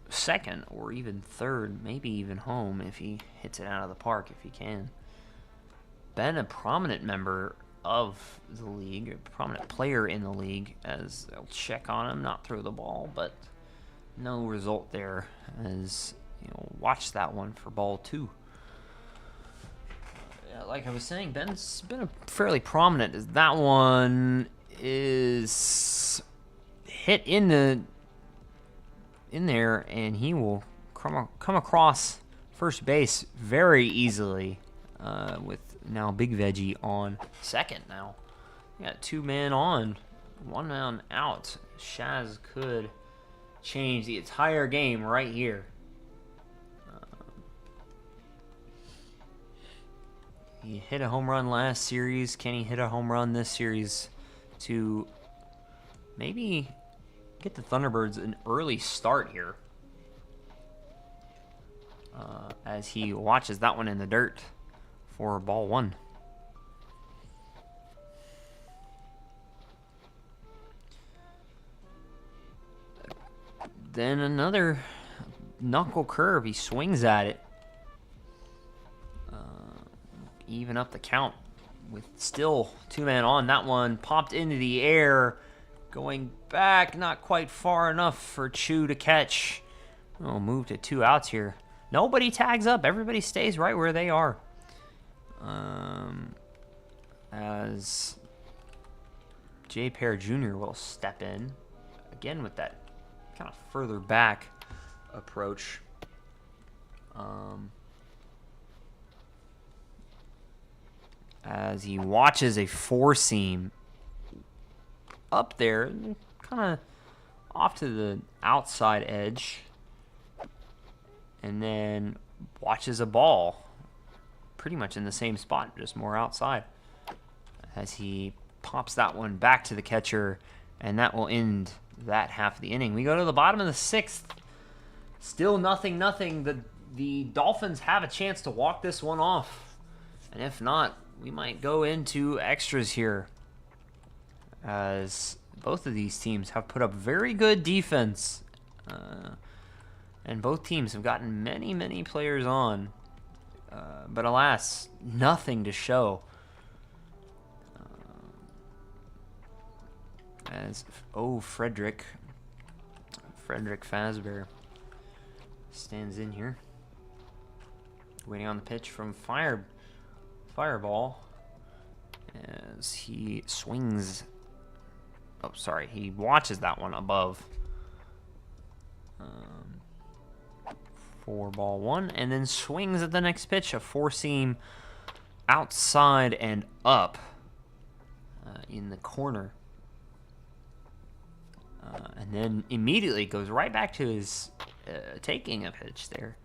2nd or even 3rd, maybe even home if he hits it out of the park, if he can. Ben, a prominent member of the league, a prominent player in the league, as they'll check on him, not throw the ball, but no result there, as watch that one for ball 2. Yeah, like I was saying, Ben's been a fairly prominent, as that one is hit in there, and he will come across first base very easily, with now Big Veggie on 2nd now. We got 2 men on, 1 man out. Shaz could change the entire game right here. He hit a home run last series. Can he hit a home run this series to maybe get the Thunderbirds an early start here? As he watches that one in the dirt for ball 1. Then another knuckle curve. He swings at it. Even up the count with still 2 men on. That one popped into the air. Going back, not quite far enough for Chu to catch. Oh, move to 2 outs here. Nobody tags up. Everybody stays right where they are. As J. Pear Jr. will step in again with that kind of further back approach. As he watches a 4-seam up there, kind of off to the outside edge, and then watches a ball pretty much in the same spot, just more outside, as he pops that one back to the catcher, and that will end that half of the inning. We go to the bottom of the 6th. Still 0-0. The Dolphins have a chance to walk this one off, and if not, we might go into extras here, as both of these teams have put up very good defense And both teams have gotten many players on. But alas, nothing to show. Frederick Fazbear stands in here, waiting on the pitch from Fireball as he swings. Oh, sorry, he watches that one above. 4-1, and then swings at the next pitch, a four-seam outside and up in the corner. And then immediately goes right back to his taking a pitch there.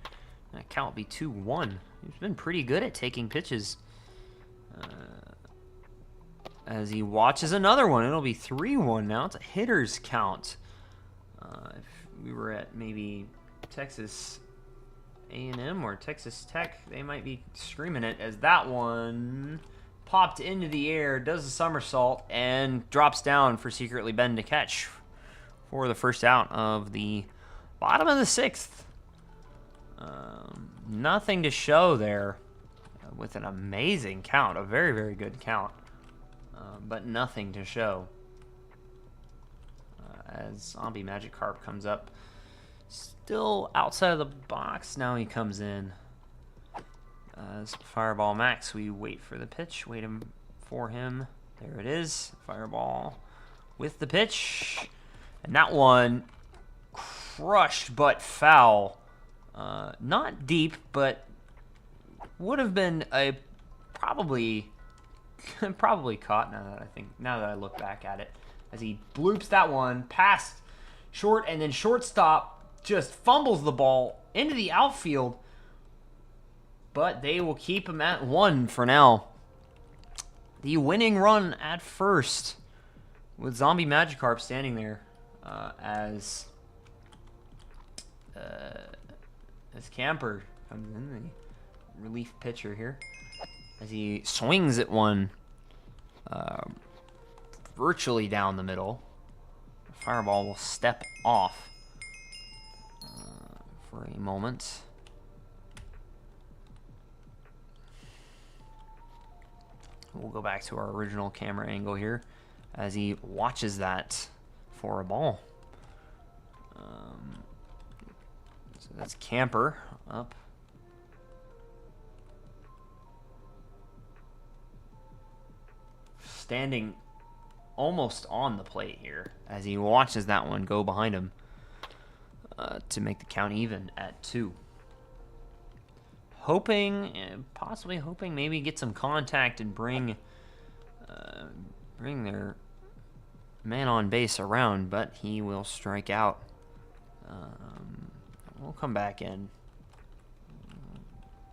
That count will be 2-1. He's been pretty good at taking pitches. As he watches another one, it'll be 3-1 now. It's a hitter's count. If we were at maybe Texas A&M or Texas Tech, they might be screaming it, as that one popped into the air, does a somersault, and drops down for Secretly Ben to catch for the first out of the bottom of the sixth. Nothing to show there with an amazing count, a very good count, but nothing to show. As Zombie Magikarp comes up, still outside of the box. Now he comes in. As Fireball Max, we wait for the pitch, for him. There it is, Fireball with the pitch. And that one crushed but foul. Not deep, but would have been a probably caught now that I look back at it. As he bloops that one past short, and then shortstop just fumbles the ball into the outfield. But they will keep him at 1 for now. The winning run at first, with Zombie Magikarp standing there as Camper comes in, the relief pitcher here, as he swings at one virtually down the middle. The Fireball will step off for a moment. We'll go back to our original camera angle here as he watches that for a ball. So that's Camper up. Standing almost on the plate here as he watches that one go behind him to make the count even at 2. Possibly hoping maybe get some contact and bring their man on base around, but he will strike out. We'll come back in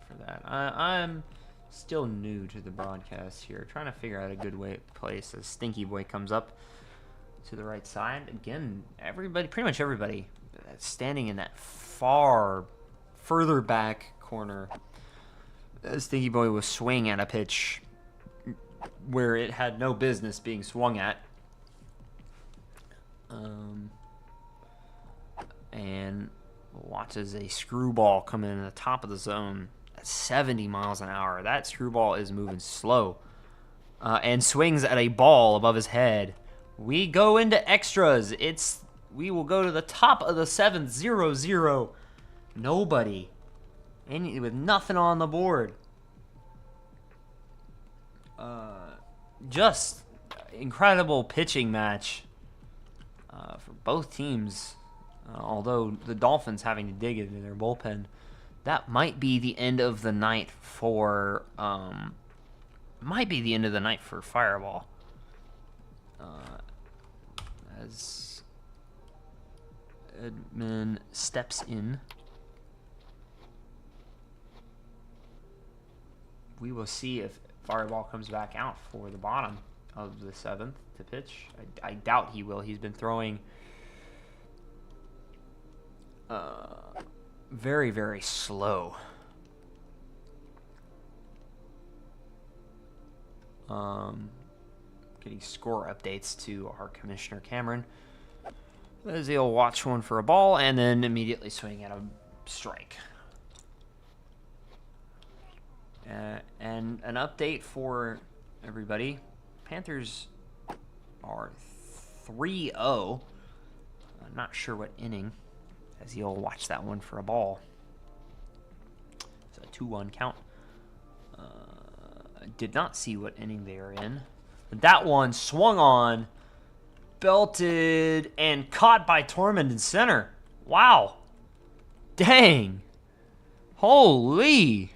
for that. I'm still new to the broadcast here, trying to figure out a good place as Stinky Boy comes up to the right side. Again, pretty much everybody standing in that further back corner. Stinky Boy was swinging at a pitch where it had no business being swung at. And watches a screwball come in at the top of the zone at 70 miles an hour. That screwball is moving slow. And swings at a ball above his head. We go into extras. We will go to the top of the 7th, 0-0. Nobody. With nothing on the board. Just incredible pitching match for both teams. Although the Dolphins having to dig it into their bullpen. That might be the end of the night for Fireball. As Edmund steps in. We will see if Fireball comes back out for the bottom of the 7th to pitch. I doubt he will. He's been throwing very slow. Getting score updates to our Commissioner Cameron. As he'll watch one for a ball and then immediately swing at a strike. And an update for everybody. Panthers are 3-0. I'm not sure what inning, as he'll watch that one for a ball. It's a 2-1 count. I did not see what inning they are in. But that one swung on, belted, and caught by Tormund in center. Wow. Dang. Holy.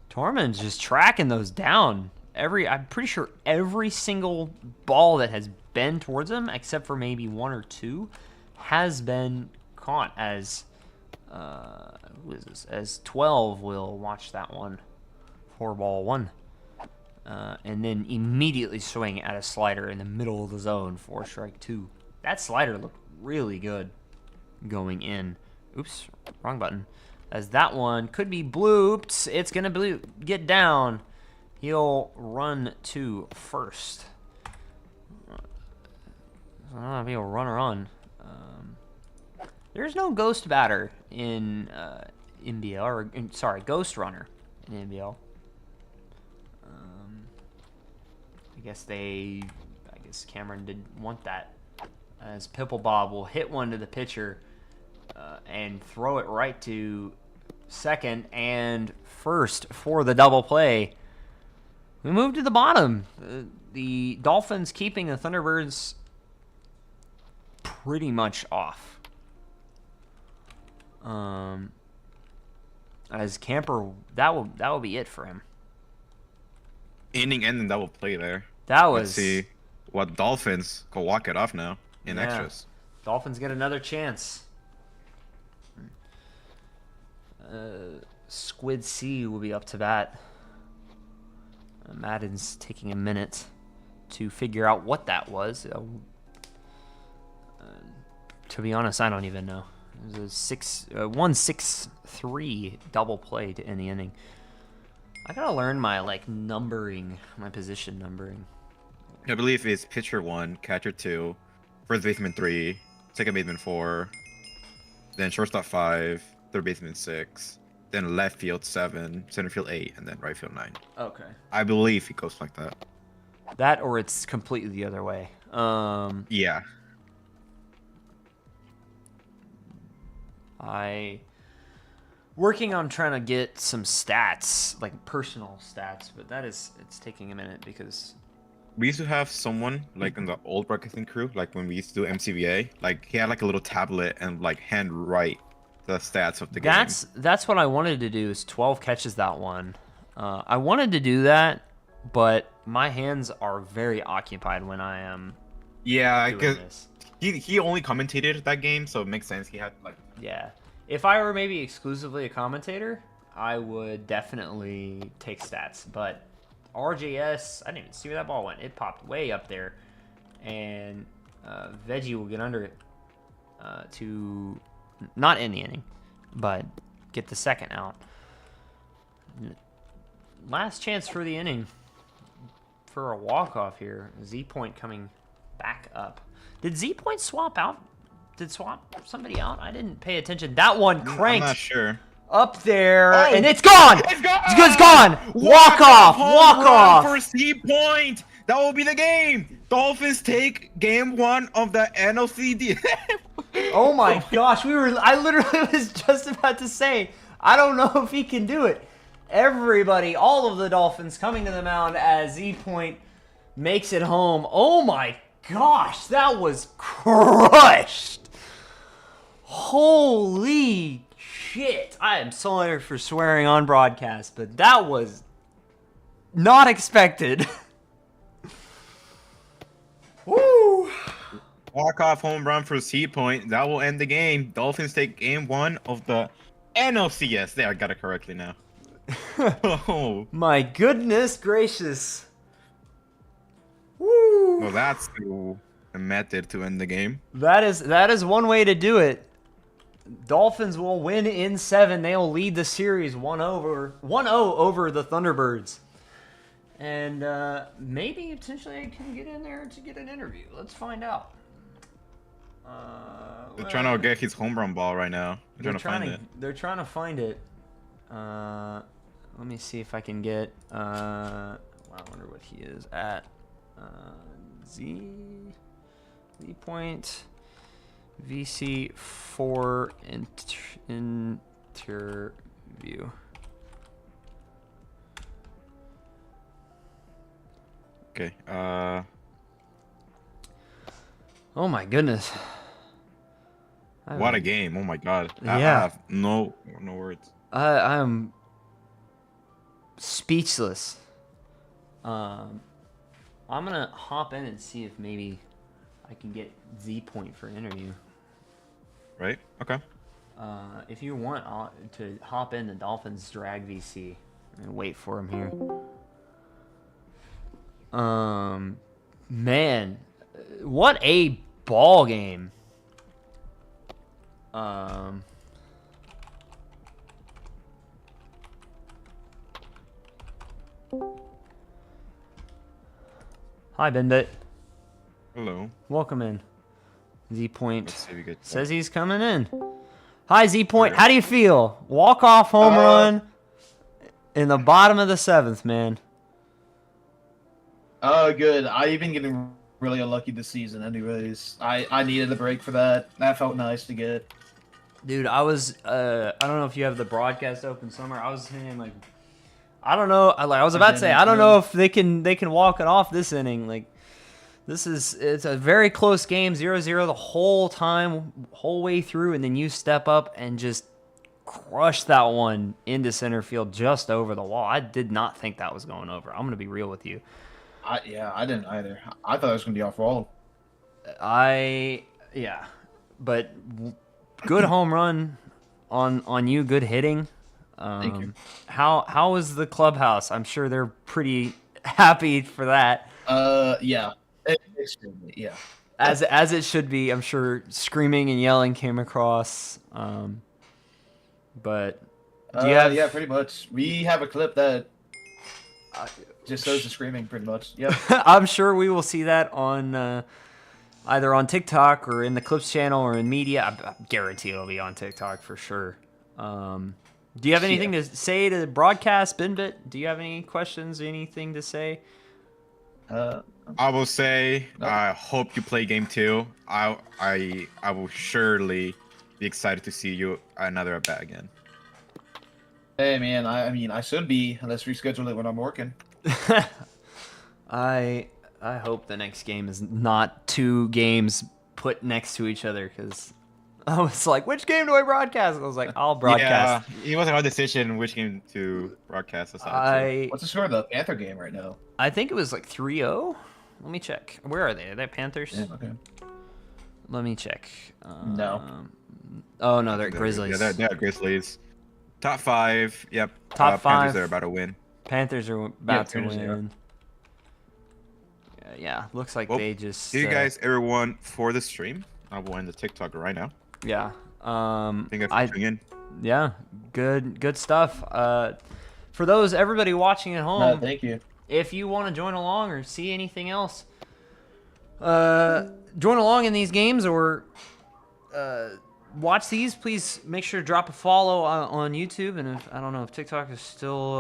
Tormund's just tracking those down. I'm pretty sure every single ball that has been towards him, except for maybe one or two, has been caught. As who is this? As 12 will watch that one. 4-1. And then immediately swing at a slider in the middle of the zone for strike 2. That slider looked really good going in. Oops, wrong button. As that one could be blooped. It's going to get down. He'll run to first. I don't know if he'll run or run. There's no ghost batter in NBL, or sorry, ghost runner in NBL. I guess Cameron didn't want that. As Pipple Bob will hit one to the pitcher and throw it right to second and first for the double play. We move to the bottom. The Dolphins keeping the Thunderbirds pretty much off. As Camper, that will be it for him. Inning ending double play there. That was. Let's see what Dolphins go walk it off now in extras. Dolphins get another chance. Squid C will be up to bat. Madden's taking a minute to figure out what that was. To be honest, I don't even know. It was a 1-6-3 double play to end the inning. I gotta learn my numbering, my position numbering. I believe it's pitcher 1, catcher 2, first baseman 3, second baseman 4, then shortstop 5, third baseman 6, then left field 7, center field 8, and then right field 9. Okay. I believe it goes like that. That, or it's completely the other way. Yeah. Working on trying to get some stats, personal stats, but it's taking a minute because we used to have someone in the old broadcasting crew, when we used to do MCBA, he had a little tablet and hand write the stats of the game. That's what I wanted to do, is 12 catches that one. I wanted to do that, but my hands are very occupied when I am doing this. He only commentated that game, so it makes sense. He had Yeah. If I were maybe exclusively a commentator, I would definitely take stats. But RJS, I didn't even see where that ball went. It popped way up there. And Veggie will get under it to not end the inning, but get the second out. Last chance for the inning for a walk-off here. Z-Point coming back up. Did Z-Point swap out? Did swap somebody out? I didn't pay attention. That one cranked. I'm not sure. Up there, and it's gone. It's gone. Walk off. For Z-Point. That will be the game. Dolphins take game 1 of the NLCS. Oh my gosh, I literally was just about to say, I don't know if he can do it. Everybody, all of the Dolphins coming to the mound as Z-Point makes it home. Oh my gosh, that was crushed. Holy shit. I am sorry for swearing on broadcast, but that was not expected. Woo! Walk-off home run for Z-Point. That will end the game. Dolphins take game 1 of the NLCS. There, I got it correctly now. Oh. My goodness gracious. Woo! Well, that's a method to end the game. That is one way to do it. Dolphins will win in 7. They'll lead the series 1-0 over the Thunderbirds. And maybe potentially I can get in there to get an interview. Let's find out. They're trying to get his home run ball right now. They're trying to find it. They're trying to find it. Let me see if I can get. I wonder what he is at. Z point VC 4 interview. Okay. Oh my goodness. What a game! Oh my god. Yeah. I have no words. I'm speechless. I'm gonna hop in and see if maybe I can get Z Point for an interview. Right? Okay. If you want to hop in the Dolphins drag VC, I'm gonna wait for him here. Man, what a ball game. Hi, Benbit. Hello. Welcome in. Z Point Let's see if we get says he's coming in. Hi, Z Point. How do you feel? Walk-off home run in the bottom of the 7th, man. Oh, good. I've been getting really unlucky this season anyways. I needed a break for that. That felt nice to get. Dude, I was, I don't know if you have the broadcast open somewhere. I was saying, like, I don't know. I was about to say, I don't know if they can walk it off this inning. Like, it's a very close game, 0-0 the whole time, whole way through, and then you step up and just crush that one into center field just over the wall. I did not think that was going over. I'm going to be real with you. I didn't either. I thought it was going to be off wall. Yeah. But good home run on you, good hitting. Thank you. How was the clubhouse? I'm sure they're pretty happy for that. Yeah. Extremely, yeah. As it should be. I'm sure screaming and yelling came across. But do you have... yeah, pretty much. We have a clip that just shows the screaming, pretty much. Yeah. I'm sure we will see that on either on TikTok or in the Clips channel or in media. I guarantee it'll be on TikTok for sure. Do you have anything to say to the broadcast, Binbit? Do you have any questions, anything to say? I will say, I hope you play game 2. I will surely be excited to see you another at bat again. Hey man, I mean I should be. Let's reschedule it when I'm working. I hope the next game is not 2 games put next to each other, because I was like, which game do I broadcast? I was like, I'll broadcast. Yeah, it was a hard decision which game to broadcast. What's the score of the Panther game right now? I think it was like 3-0. Let me check. Where are they? Are they Panthers? Yeah, okay. Let me check. No. Oh, no, they're Grizzlies. Yeah, they're Grizzlies. Top 5. Yep. Top 5. Panthers are about to win. Panthers are about to win. Yeah, looks like they just... See you guys, everyone, for the stream. I'll go in the TikTok right now. Yeah. Thank you for tuning in. Yeah, good stuff. For those, everybody watching at home... No, thank you. If you want to join along or see anything else, join along in these games or watch these, please make sure to drop a follow on YouTube. And I don't know if TikTok is still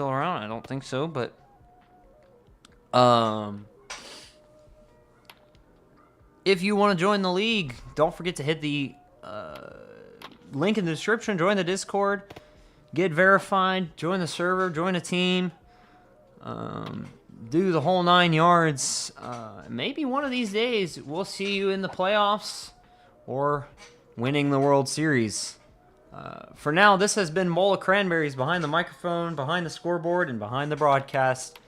around. I don't think so, but if you want to join the league, don't forget to hit the link in the description. Join the Discord, get verified, join the server, join a team. Do the whole 9 yards. Maybe one of these days we'll see you in the playoffs or winning the World Series. For now, this has been Mola Cranberries behind the microphone, behind the scoreboard, and behind the broadcast.